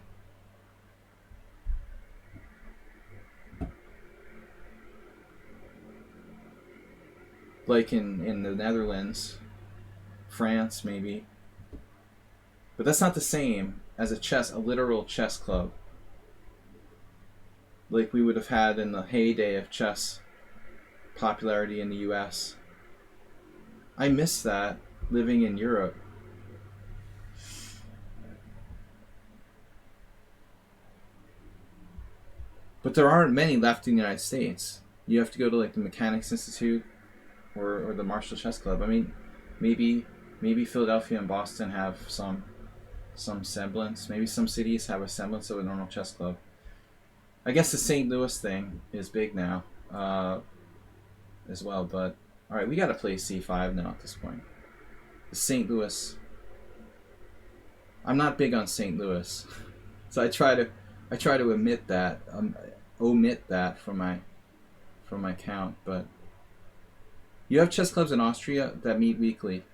Like in the Netherlands, France maybe. But that's not the same as a literal chess club. Like we would have had in the heyday of chess popularity in the US. I miss that living in Europe. But there aren't many left in the United States. You have to go to like the Mechanics Institute or the Marshall Chess Club. I mean, maybe Philadelphia and Boston have some semblance. Maybe some cities have a semblance of a normal chess club. I guess the St. Louis thing is big now as well. But all right, we got to play C5 now at this point. The St. Louis. I'm not big on St. Louis, so I try to admit that. omit that from my count. But you have chess clubs in Austria that meet weekly.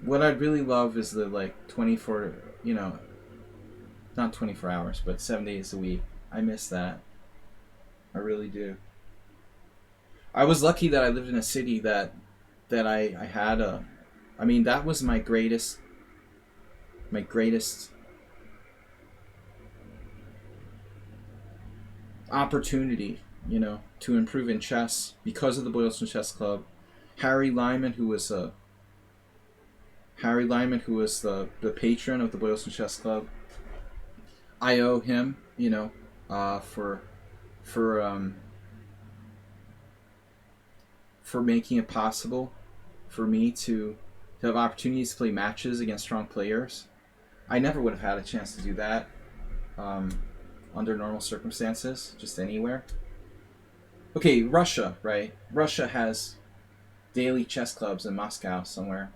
What I'd really love is the like 24, not 24 hours, but 7 days a week. I miss that. I really do. I was lucky that I lived in a city that I had a. I mean, that was my greatest opportunity, to improve in chess because of the Boylston Chess Club. Harry Lyman, who was the patron of the Boylston Chess Club. I owe him, for making it possible for me to have opportunities to play matches against strong players. I never would have had a chance to do that under normal circumstances, just anywhere. Okay, Russia, right? Russia has daily chess clubs in Moscow somewhere,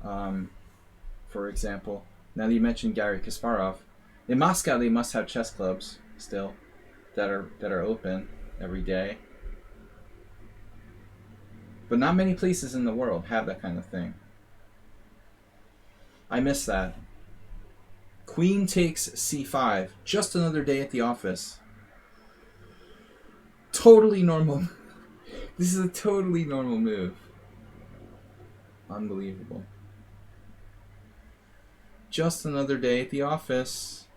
for example. Now that you mentioned Garry Kasparov, in Moscow they must have chess clubs still that are open every day. But not many places in the world have that kind of thing. I miss that. Queen takes c5. Just another day at the office. Totally normal. This is a totally normal move. Unbelievable. Just another day at the office.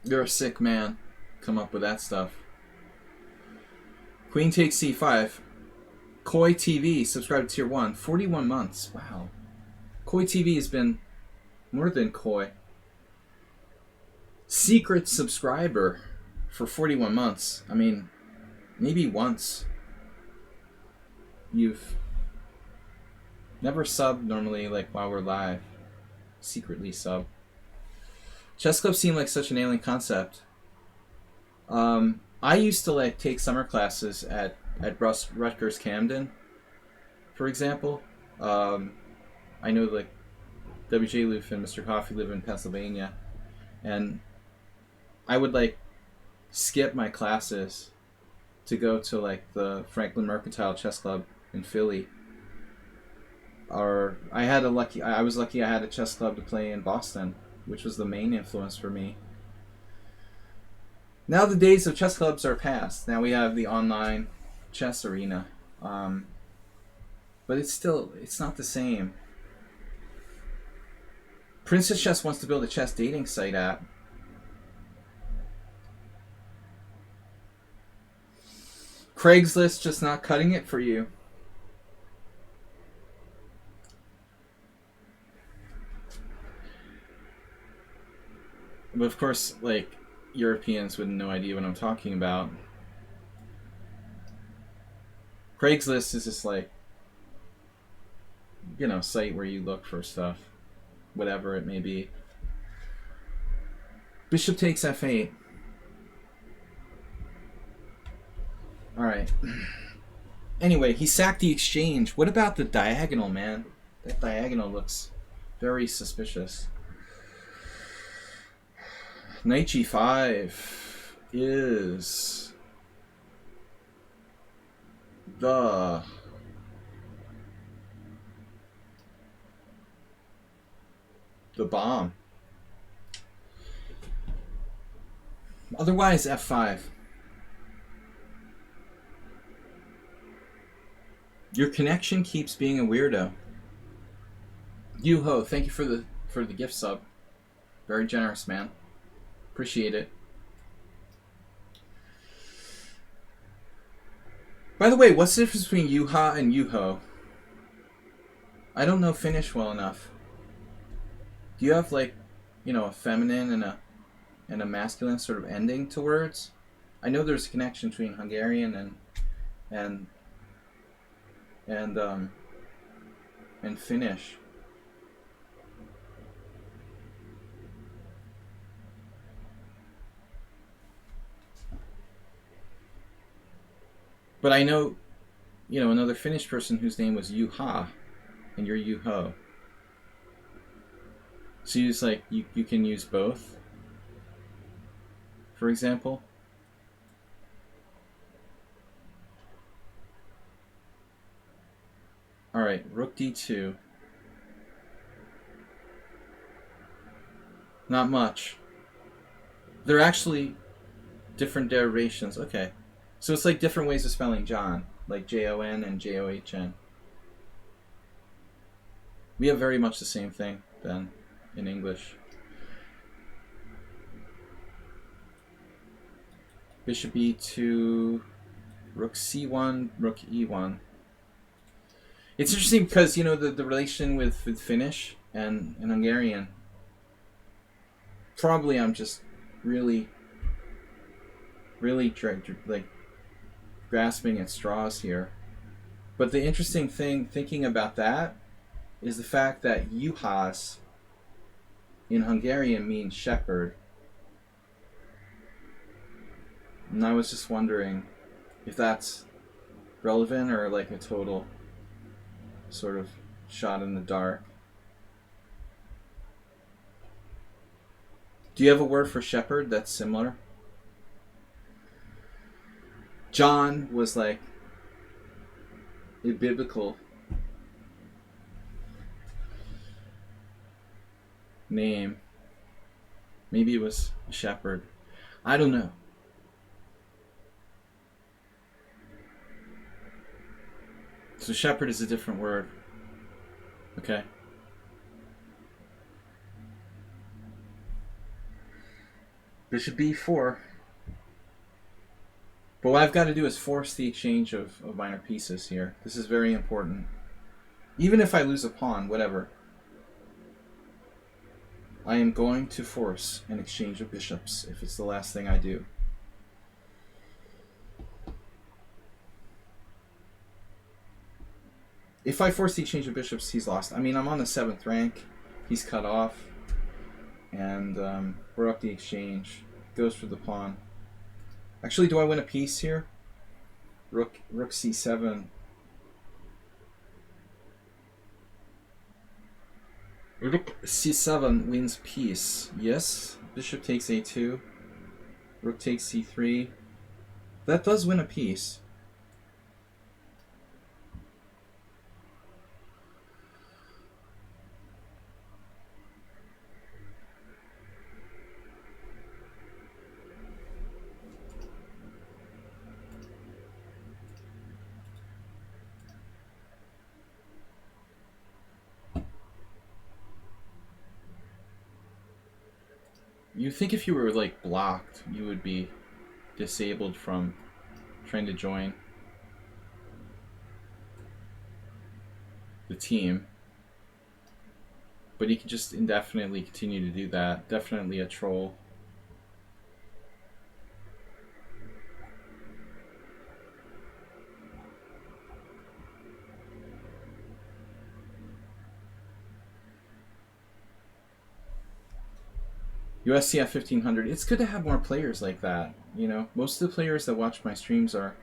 You're a sick man. Come up with that stuff. Queen takes c5. Koi TV, subscribe to tier 1. 41 months. Wow. Koi TV has been more than Koi. Secret subscriber for 41 months. I mean, maybe once. You've never subbed normally, like while we're live. Secretly sub. Chess clubs seem like such an alien concept. I used to like take summer classes at Rutgers Camden, for example. I know like WJ Loof and Mr. Coffee live in Pennsylvania, and I would like skip my classes to go to like the Franklin Mercantile Chess Club in Philly. Or I was lucky I had a chess club to play in Boston, which was the main influence for me. Now the days of chess clubs are past. Now we have the online chess arena. But it's not the same. Princess Chess wants to build a chess dating site app. Craigslist just not cutting it for you. But of course, like, Europeans with no idea what I'm talking about. Craigslist is just like, site where you look for stuff, whatever it may be. Bishop takes f8. Alright. Anyway, he sacked the exchange. What about the diagonal, man? That diagonal looks very suspicious. Knight g5 is the bomb. Otherwise, f5. Your connection keeps being a weirdo. Yuho, thank you for the gift sub. Very generous, man. Appreciate it. By the way, what's the difference between Yuha and Yuho? I don't know Finnish well enough. Do you have like, a feminine and a masculine sort of ending to words? I know there's a connection between Hungarian and Finnish. But I know, another Finnish person whose name was Juha, and you're Juho. So you use like you can use both, for example. All right, rook d2. Not much. They're actually different derivations. Okay. So it's like different ways of spelling John, like Jon and John. We have very much the same thing then in English. Bishop e2, rook c1, rook e1. It's interesting because, you know, the relation with Finnish and Hungarian. Probably I'm just really like grasping at straws here. But the interesting thing thinking about that is the fact that juhász in Hungarian means shepherd. And I was just wondering if that's relevant or like a total sort of shot in the dark. Do you have a word for shepherd that's similar? John was like a biblical name. Maybe it was a shepherd. I don't know. So shepherd is a different word. Okay. Bishop b4. But what I've got to do is force the exchange of minor pieces here. This is very important. Even if I lose a pawn, whatever. I am going to force an exchange of bishops if it's the last thing I do. If I force the exchange of bishops, he's lost. I mean, I'm on the 7th rank. He's cut off. And we're up the exchange. Goes for the pawn. Actually, do I win a piece here? Rook c7. Rook c7 wins piece. Yes. Bishop takes a2. Rook takes c3. That does win a piece. You think if you were like blocked, you would be disabled from trying to join the team, but you can just indefinitely continue to do that. Definitely a troll. USCF 1500. It's good to have more players like that. You know, most of the players that watch my streams are,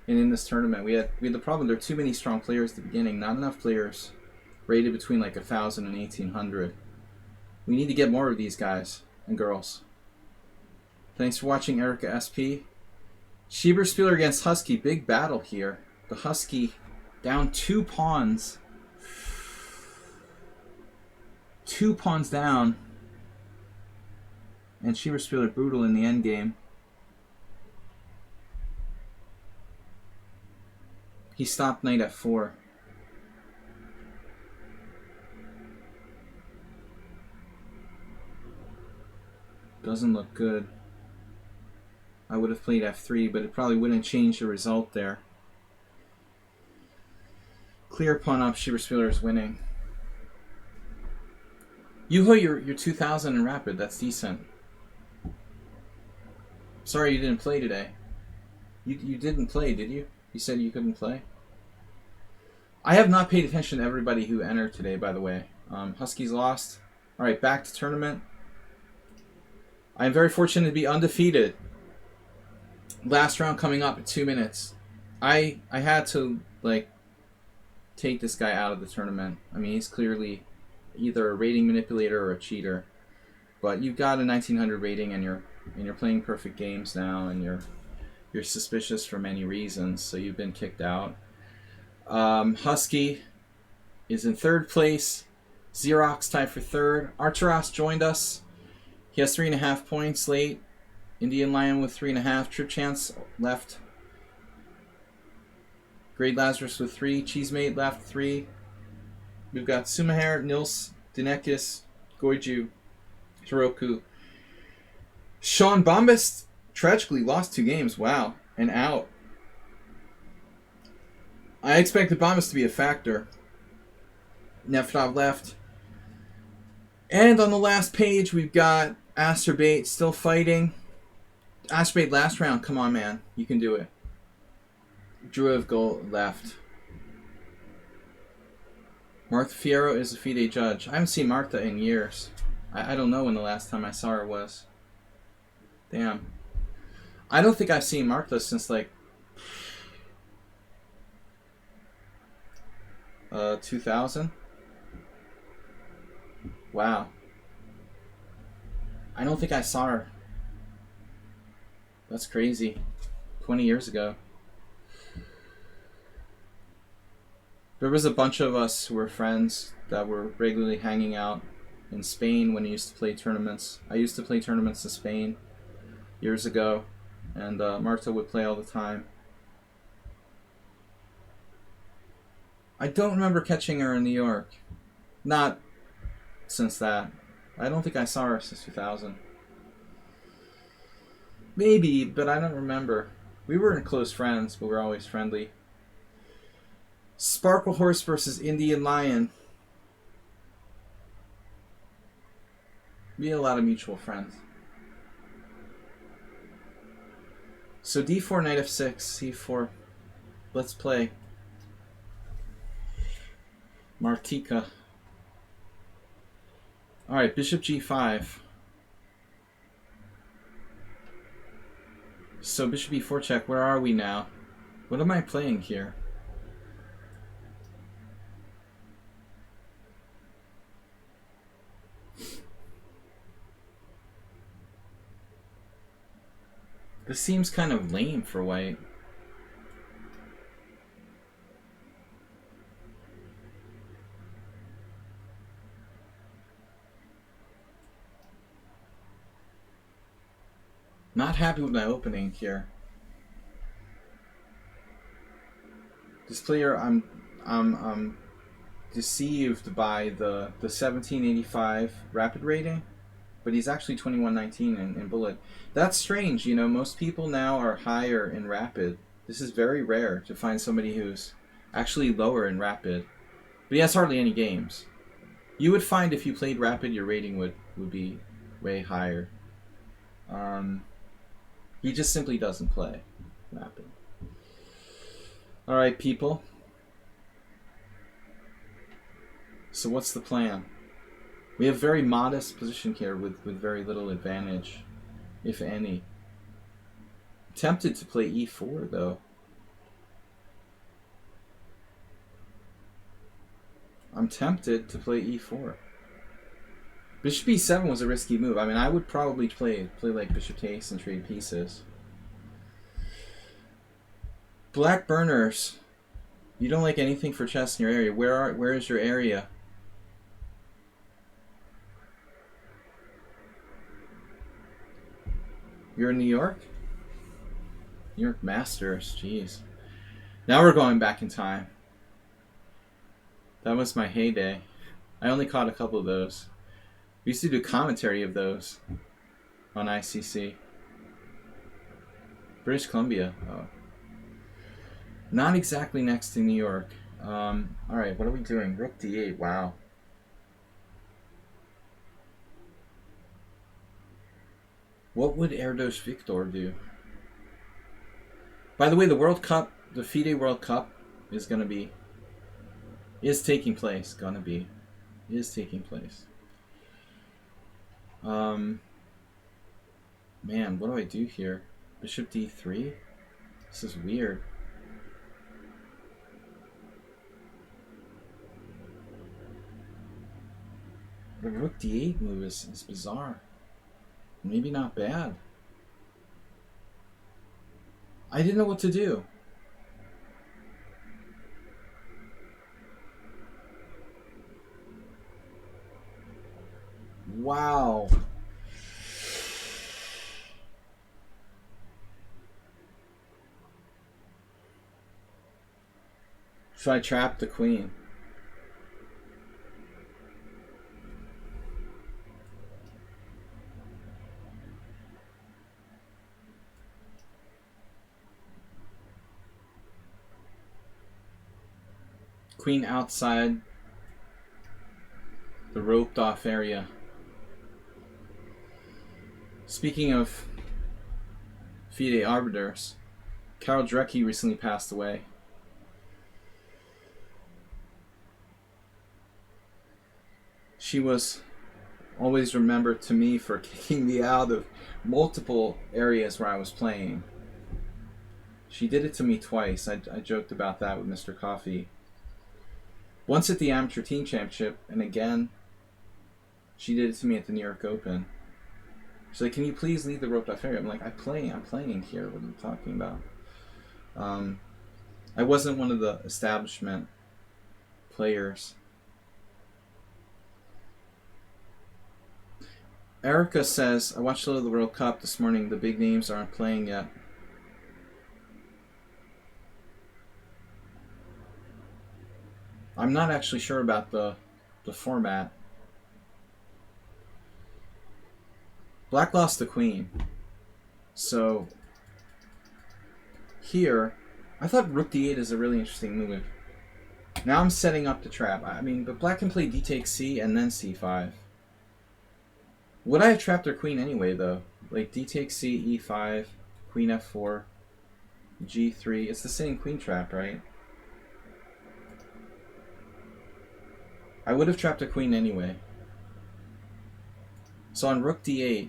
and in this tournament we had the problem. There are too many strong players at the beginning. Not enough players rated between like 1,000 and 1,800. We need to get more of these guys and girls. Thanks for watching, Erica SP. Shieber Spieler against Husky. Big battle here. The Husky down 2 pawns. 2 pawns down. And Shieber Spieler brutal in the end game. He stopped knight f4. Doesn't look good. I would have played f3, but it probably wouldn't change the result there. Clear pawn up, Shieber Spieler is winning. Yuho, you're 2,000 in rapid. That's decent. Sorry you didn't play today. You didn't play, did you? You said you couldn't play? I have not paid attention to everybody who entered today, by the way. Huskies lost. Alright, back to tournament. I am very fortunate to be undefeated. Last round coming up in 2 minutes. I had to, like, take this guy out of the tournament. I mean, he's clearly either a rating manipulator or a cheater. But you've got a 1900 rating, and you're playing perfect games now, and you're suspicious for many reasons, so you've been kicked out. Husky is in third place. Xerox tied for third. Archeros joined us. He has 3.5 points late. Indian Lion with 3.5. Trip Chance left. Grade Lazarus with 3. Cheesemate left 3. We've got Sumahair, Nils, Dinekis, Goiju, Hiroku. Sean Bombast tragically lost 2 games. Wow. And out. I expected Bombast to be a factor. Nefdov left. And on the last page, we've got Asterbait still fighting. Asterbait last round. Come on, man. You can do it. Druiv Gold left. Martha Fierro is a FIDE judge. I haven't seen Martha in years. I don't know when the last time I saw her was. Damn. I don't think I've seen Martha since like 2000. Wow. I don't think I saw her. That's crazy. 20 years ago. There was a bunch of us who were friends that were regularly hanging out in Spain when I used to play tournaments. I used to play tournaments in Spain years ago, and Marta would play all the time. I don't remember catching her in New York. Not since that. I don't think I saw her since 2000. Maybe, but I don't remember. We weren't close friends, but we were always friendly. Sparkle Horse versus Indian Lion. We had a lot of mutual friends. So d4, knight f6, c4. Let's play. Martika. Alright, bishop g5. So bishop e4 check. Where are we now? What am I playing here? This seems kind of lame for white. Not happy with my opening here. This player, I'm deceived by the 1785 rapid rating, but he's actually 2119 in bullet. That's strange, you know. Most people now are higher in rapid. This is very rare to find somebody who's actually lower in rapid. But he has hardly any games. You would find if you played rapid, your rating would be way higher. He just simply doesn't play rapid. Alright, people. So what's the plan? We have very modest position here with very little advantage, if any. Tempted to play e4, though. I'm tempted to play e4. Bishop e7 was a risky move. I mean, I would probably play like bishop takes and trade pieces. Black burners. You don't like anything for chess in your area. Where is your area? You're in New York? New York Masters, jeez. Now we're going back in time. That was my heyday. I only caught a couple of those. We used to do commentary of those on ICC. British Columbia. Oh. Not exactly next to New York. Alright, what are we doing? Rook d8, wow. What would Erdos Victor do? By the way, the World Cup, the FIDE World Cup is taking place. Is taking place. Man, what do I do here? Bishop d3? This is weird. The rook d8 move is bizarre. Maybe not bad. I didn't know what to do. Wow. Should I trap the queen? Queen outside the roped off area. Speaking of FIDE arbiters, Carol Drecke recently passed away. She was always remembered to me for kicking me out of multiple areas where I was playing. She did it to me twice. I joked about that with Mr. Coffee. Once at the Amateur Team Championship, and again, she did it to me at the New York Open. She's like, "Can you please leave the roped off area?" I'm like, I'm playing here. What are you talking about? I wasn't one of the establishment players. Erica says, I watched a little of the World Cup this morning. The big names aren't playing yet. I'm not actually sure about the format. Black lost the queen. So here, I thought rook d8 is a really interesting move. Now I'm setting up the trap. I mean, but black can play d takes c and then c5. Would I have trapped their queen anyway, though? Like d takes c, e5, queen f4, g3. It's the same queen trap, right? I would have trapped a queen anyway. So on rook d8,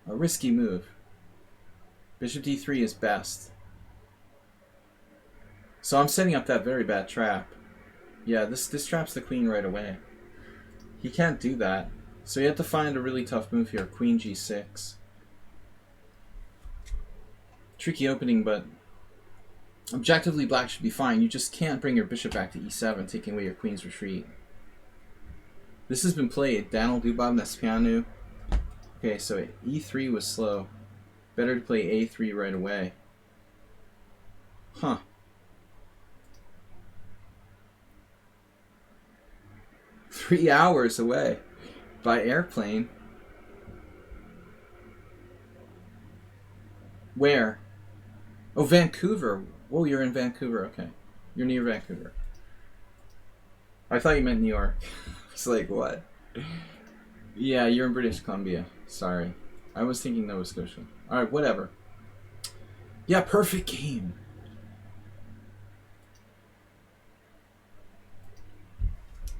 a risky move. Bishop d3 is best. So I'm setting up that very bad trap. Yeah, this traps the queen right away. He can't do that. So you have to find a really tough move here. Queen g6. Tricky opening, but objectively black should be fine. You just can't bring your bishop back to e7, taking away your queen's retreat. This has been played. Daniel Dubov Nespianu. Okay, so e3 was slow. Better to play a3 right away. Huh. Three hours away by airplane. Where? Oh, Vancouver. Whoa, you're in Vancouver. Okay. You're near Vancouver. I thought you meant New York. It's like, what? Yeah, you're in British Columbia. Sorry. I was thinking Nova Scotia. Alright, whatever. Yeah, perfect game.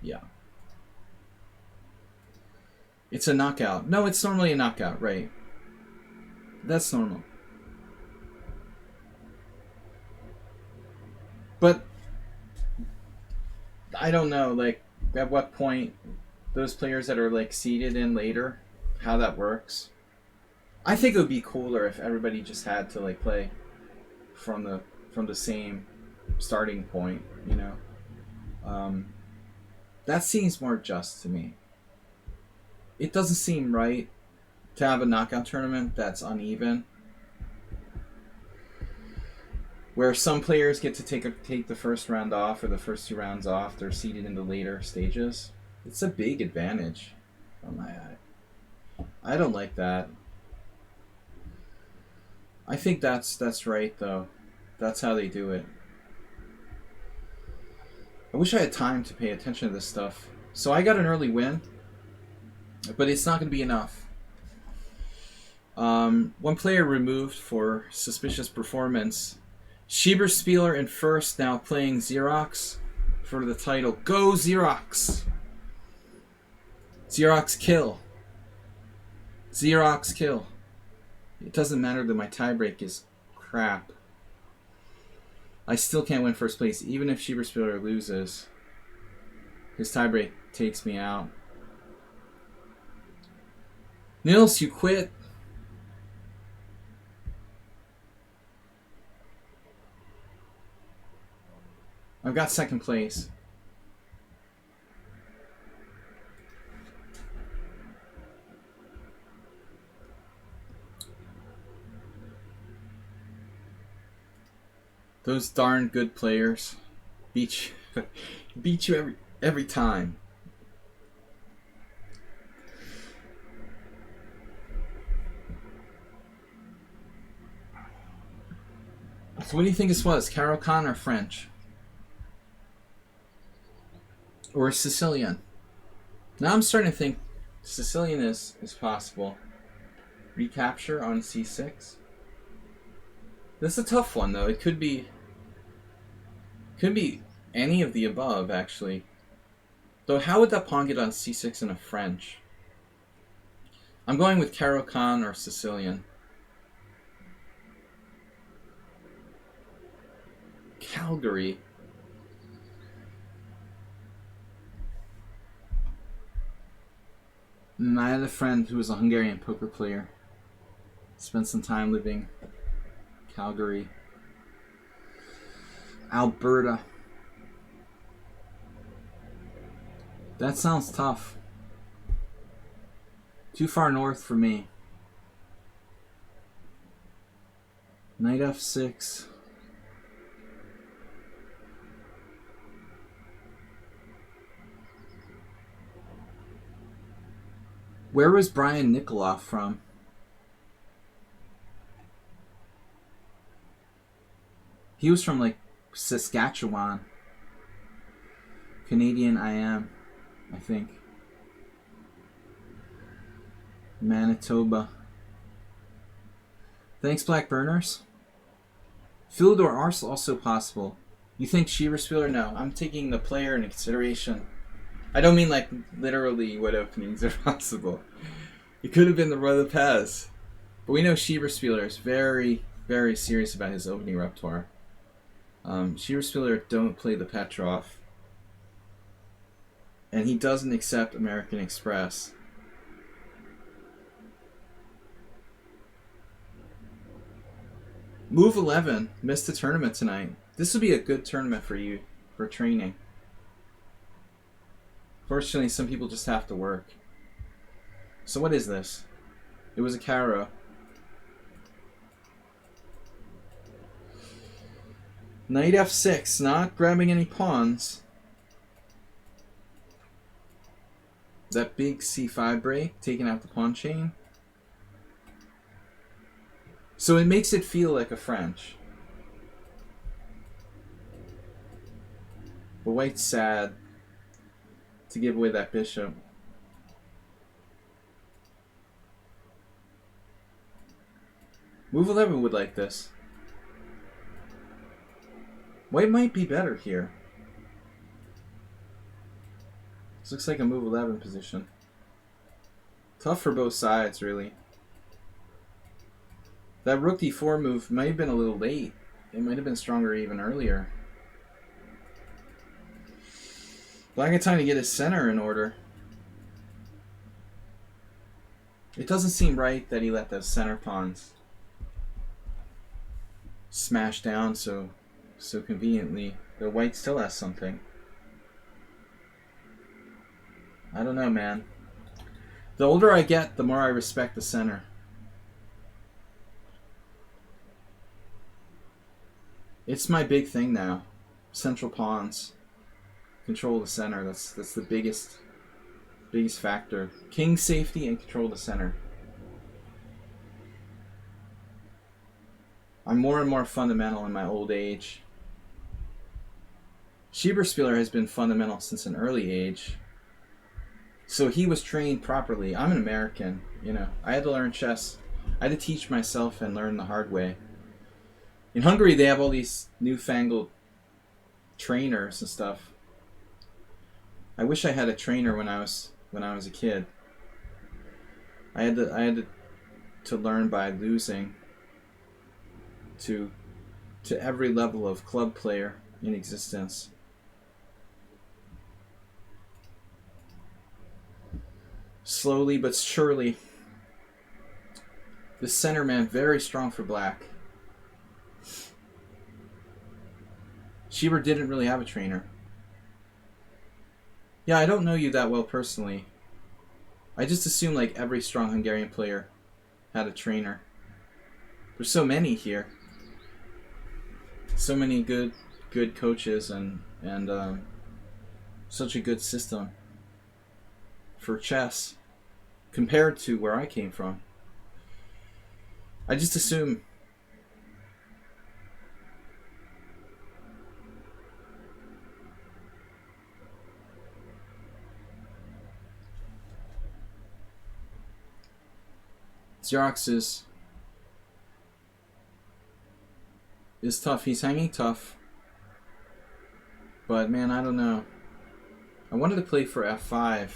Yeah. It's a knockout. No, it's normally a knockout, right? That's normal. But I don't know, like, at what point those players that are, like, seeded in later, how that works. I think it would be cooler if everybody just had to, like, play from the same starting point, you know? That seems more just to me. It doesn't seem right to have a knockout tournament that's uneven, where some players get to take the first round off or the first two rounds off. They're seeded in the later stages. It's a big advantage. I don't like that. I think that's right, though. That's how they do it. I wish I had time to pay attention to this stuff. So I got an early win, but it's not going to be enough. One player removed for suspicious performance. Shieber Spieler in first, now playing Xerox for the title. Go Xerox! Xerox kill. Xerox kill. It doesn't matter that my tiebreak is crap. I still can't win first place, even if Shieber Spieler loses. His tiebreak takes me out. Nils, you quit. I've got second place. Those darn good players beat you every time. So what do you think this was? Caro-Kann or French? Or Sicilian? Now I'm starting to think Sicilian is possible. Recapture on c6. This is a tough one though. It could be any of the above actually. Though how would that pawn get on c6 in a French? I'm going with Caro-Kann or Sicilian. Calgary. I had a friend who was a Hungarian poker player. Spent some time living Calgary. Alberta. That sounds tough. Too far north for me. Knight f6. Where was Brian Nikoloff from? He was from like Saskatchewan. Canadian I am, I think. Manitoba. Thanks, Black Burners. Philidor Ars also possible. You think Shieber Spieler? No, I'm taking the player into consideration. I don't mean like literally what openings are possible. It could have been the Roi de Pez. But we know Shieber Spieler is very, very serious about his opening repertoire. Shieber Spieler don't play the Petrov. And he doesn't accept American Express. Move 11. Missed the tournament tonight. This would be a good tournament for you for training. Fortunately, some people just have to work. So what is this? It was a Caro. Knight f6, not grabbing any pawns. That big c5 break, taking out the pawn chain. So it makes it feel like a French. But white's sad to give away that bishop. Move 11 would like this. White might be better here. This looks like a move 11 position. Tough for both sides, really. That rook d4 move might have been a little late. It might have been stronger even earlier. Black had time to get his center in order. It doesn't seem right that he let those center pawns smash down so conveniently. The white still has something. I don't know, man. The older I get, the more I respect the center. It's my big thing now. Central pawns. Control the center. That's the biggest factor. King safety and control the center. I'm more and more fundamental in my old age. Shieber Spieler has been fundamental since an early age. So he was trained properly. I'm an American, you know. I had to learn chess. I had to teach myself and learn the hard way. In Hungary, they have all these newfangled trainers and stuff. I wish I had a trainer when I was a kid. I had to learn by losing to every level of club player in existence. Slowly but surely, This center man, very strong for black. Shieber didn't really have a trainer. Yeah, I don't know you that well personally. I just assume like every strong Hungarian player had a trainer. There's so many here. So many good coaches and such a good system for chess compared to where I came from. I just assume Xerox is tough. He's hanging tough. But man, I don't know. I wanted to play for f5.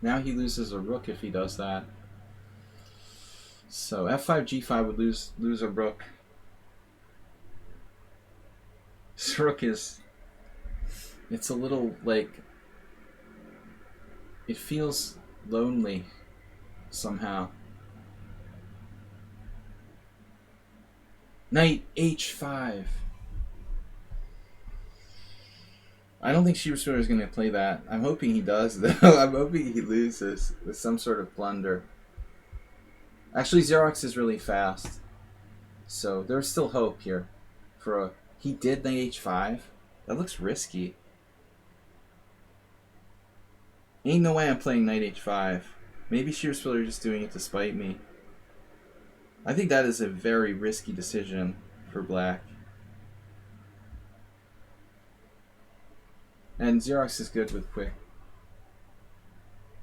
Now he loses a rook if he does that. So f5, g5 would lose a rook. This rook is... It's a little like... It feels lonely somehow. Knight h5. I don't think Shieber is going to play that. I'm hoping he does, though. I'm hoping he loses with some sort of blunder. Actually, Xerox is really fast. So there's still hope here. For a... He did Knight h5? That looks risky. Ain't no way I'm playing Knight h5. Maybe Shieber is just doing it to spite me. I think that is a very risky decision for black. And Xerox is good with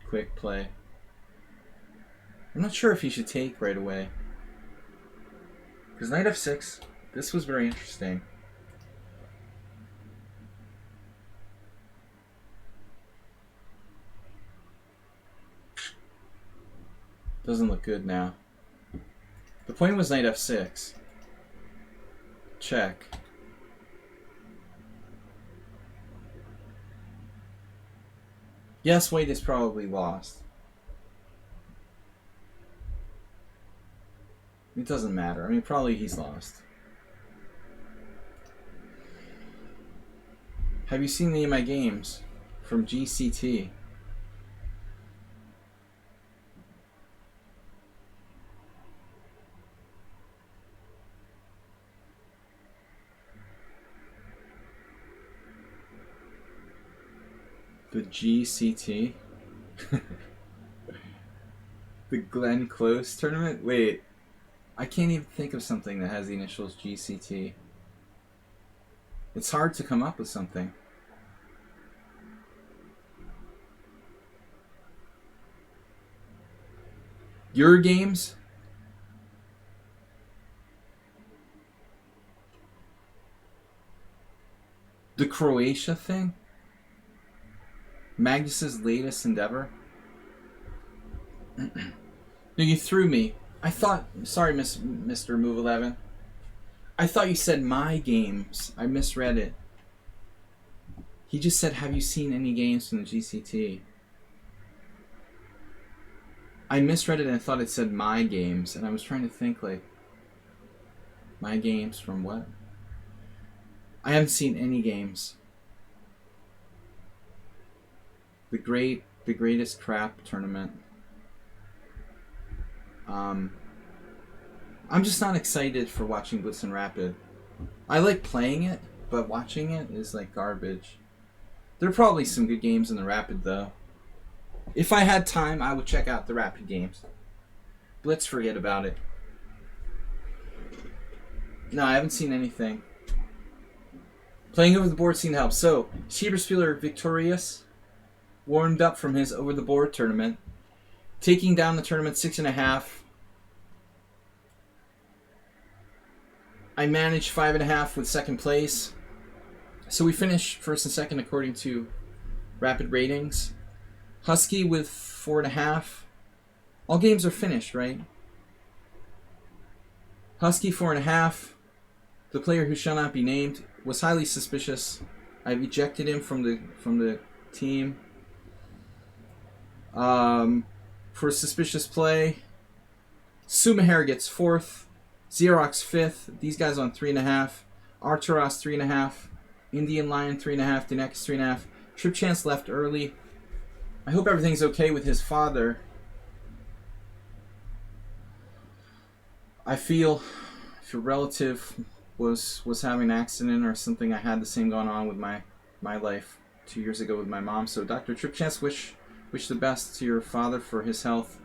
quick play. I'm not sure if he should take right away. Because Knight f6, this was very interesting. Doesn't look good now. The point was Knight f6. Check. Yes, white is probably lost. It doesn't matter. I mean, probably he's lost. Have you seen any of my games from GCT? The GCT? The Glenn Close tournament? Wait, I can't even think of something that has the initials GCT. It's hard to come up with something. Your games? The Croatia thing? Magnus's latest endeavor? No, you threw me. I thought... Sorry, Mr. Move 11. I thought you said my games. I misread it. He just said, have you seen any games from the GCT? I misread it and I thought it said my games. And I was trying to think, like... My games from what? I haven't seen any games. The greatest crap tournament. I'm just not excited for watching Blitz and Rapid. I like playing it, but watching it is like garbage. There are probably some good games in the Rapid, though. If I had time, I would check out the Rapid games. Blitz, forget about it. No, I haven't seen anything. Playing over the board seemed to help. So, Shieber victorious. Warmed up from his over the board tournament. Taking down the tournament 6.5. I managed 5.5 with second place. So we finished first and second according to Rapid ratings. Husky with 4.5. All games are finished, right? Husky 4.5. The player who shall not be named was highly suspicious. I've ejected him from the team for suspicious play. Sumahair gets 4th. Xerox 5th. These guys on 3.5. Arturos 3.5. Indian Lion 3.5. Dinex 3.5. Trip Chance left early. I hope everything's okay with his father. I feel if your relative was having an accident or something, I had the same going on with my life 2 years ago with my mom. So Dr. Trip Chance, wish the best to your father for his health.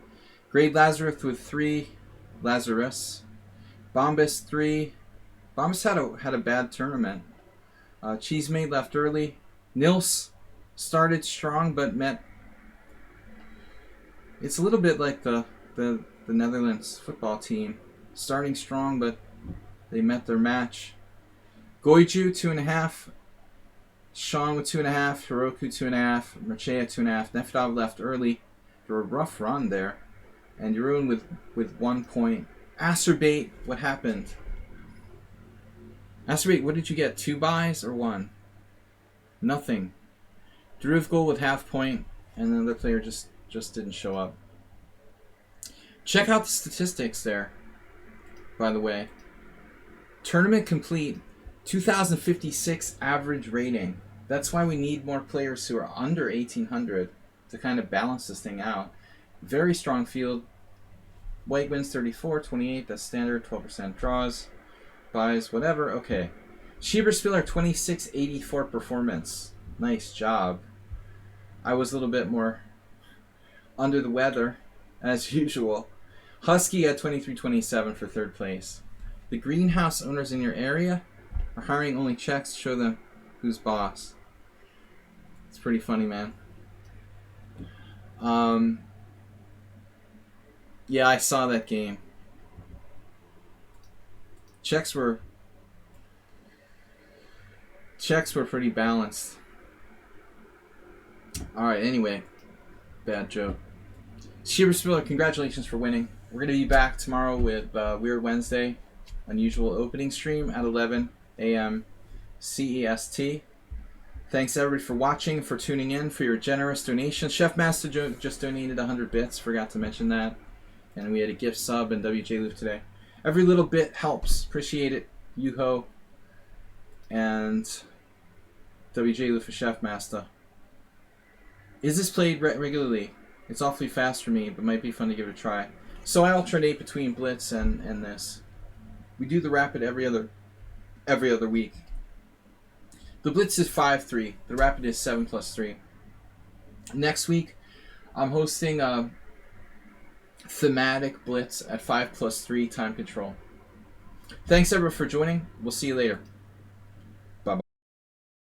Grade Lazarus with 3. Lazarus. Bombus 3. Bombus had a bad tournament. Cheesemate left early. Nils started strong but met. It's a little bit like the Netherlands football team. Starting strong, but they met their match. Goiju 2.5. Sean with 2.5. Hiroku 2.5. Merchea 2.5. Nefdov left early. For a rough run there. And Jeroen with 1 point. Acerbate, what happened? Acerbate, what did you get? 2 buys or 1? Nothing. Derivgol with half point, and the other player just didn't show up. Check out the statistics there, by the way. Tournament complete, 2,056 average rating. That's why we need more players who are under 1,800 to kind of balance this thing out. Very strong field. White wins 34, 28, that's standard, 12% draws. Buys, whatever, okay. Shieber Spiller, 2684 performance. Nice job. I was a little bit more under the weather, as usual. Husky at 2327 for 3rd place. The greenhouse owners in your area are hiring only checks to show them who's boss. It's pretty funny, man. Yeah, I saw that game. Checks were pretty balanced. Alright, anyway. Bad joke. Shieber Spiller, congratulations for winning. We're going to be back tomorrow with Weird Wednesday. Unusual opening stream at 11 a.m. CEST. Thanks everybody for watching, for tuning in, for your generous donations. Chef Master just donated 100 bits. Forgot to mention that. And we had a gift sub and WJ Loof today. Every little bit helps. Appreciate it. Yuho and WJ Loof for Chef Master. Is this played regularly? It's awfully fast for me, but might be fun to give it a try. So I alternate between Blitz and this. We do the Rapid every other week. The Blitz is 5-3. The Rapid is 7+3. Next week, I'm hosting a thematic Blitz at 5+3 time control. Thanks everyone for joining. We'll see you later.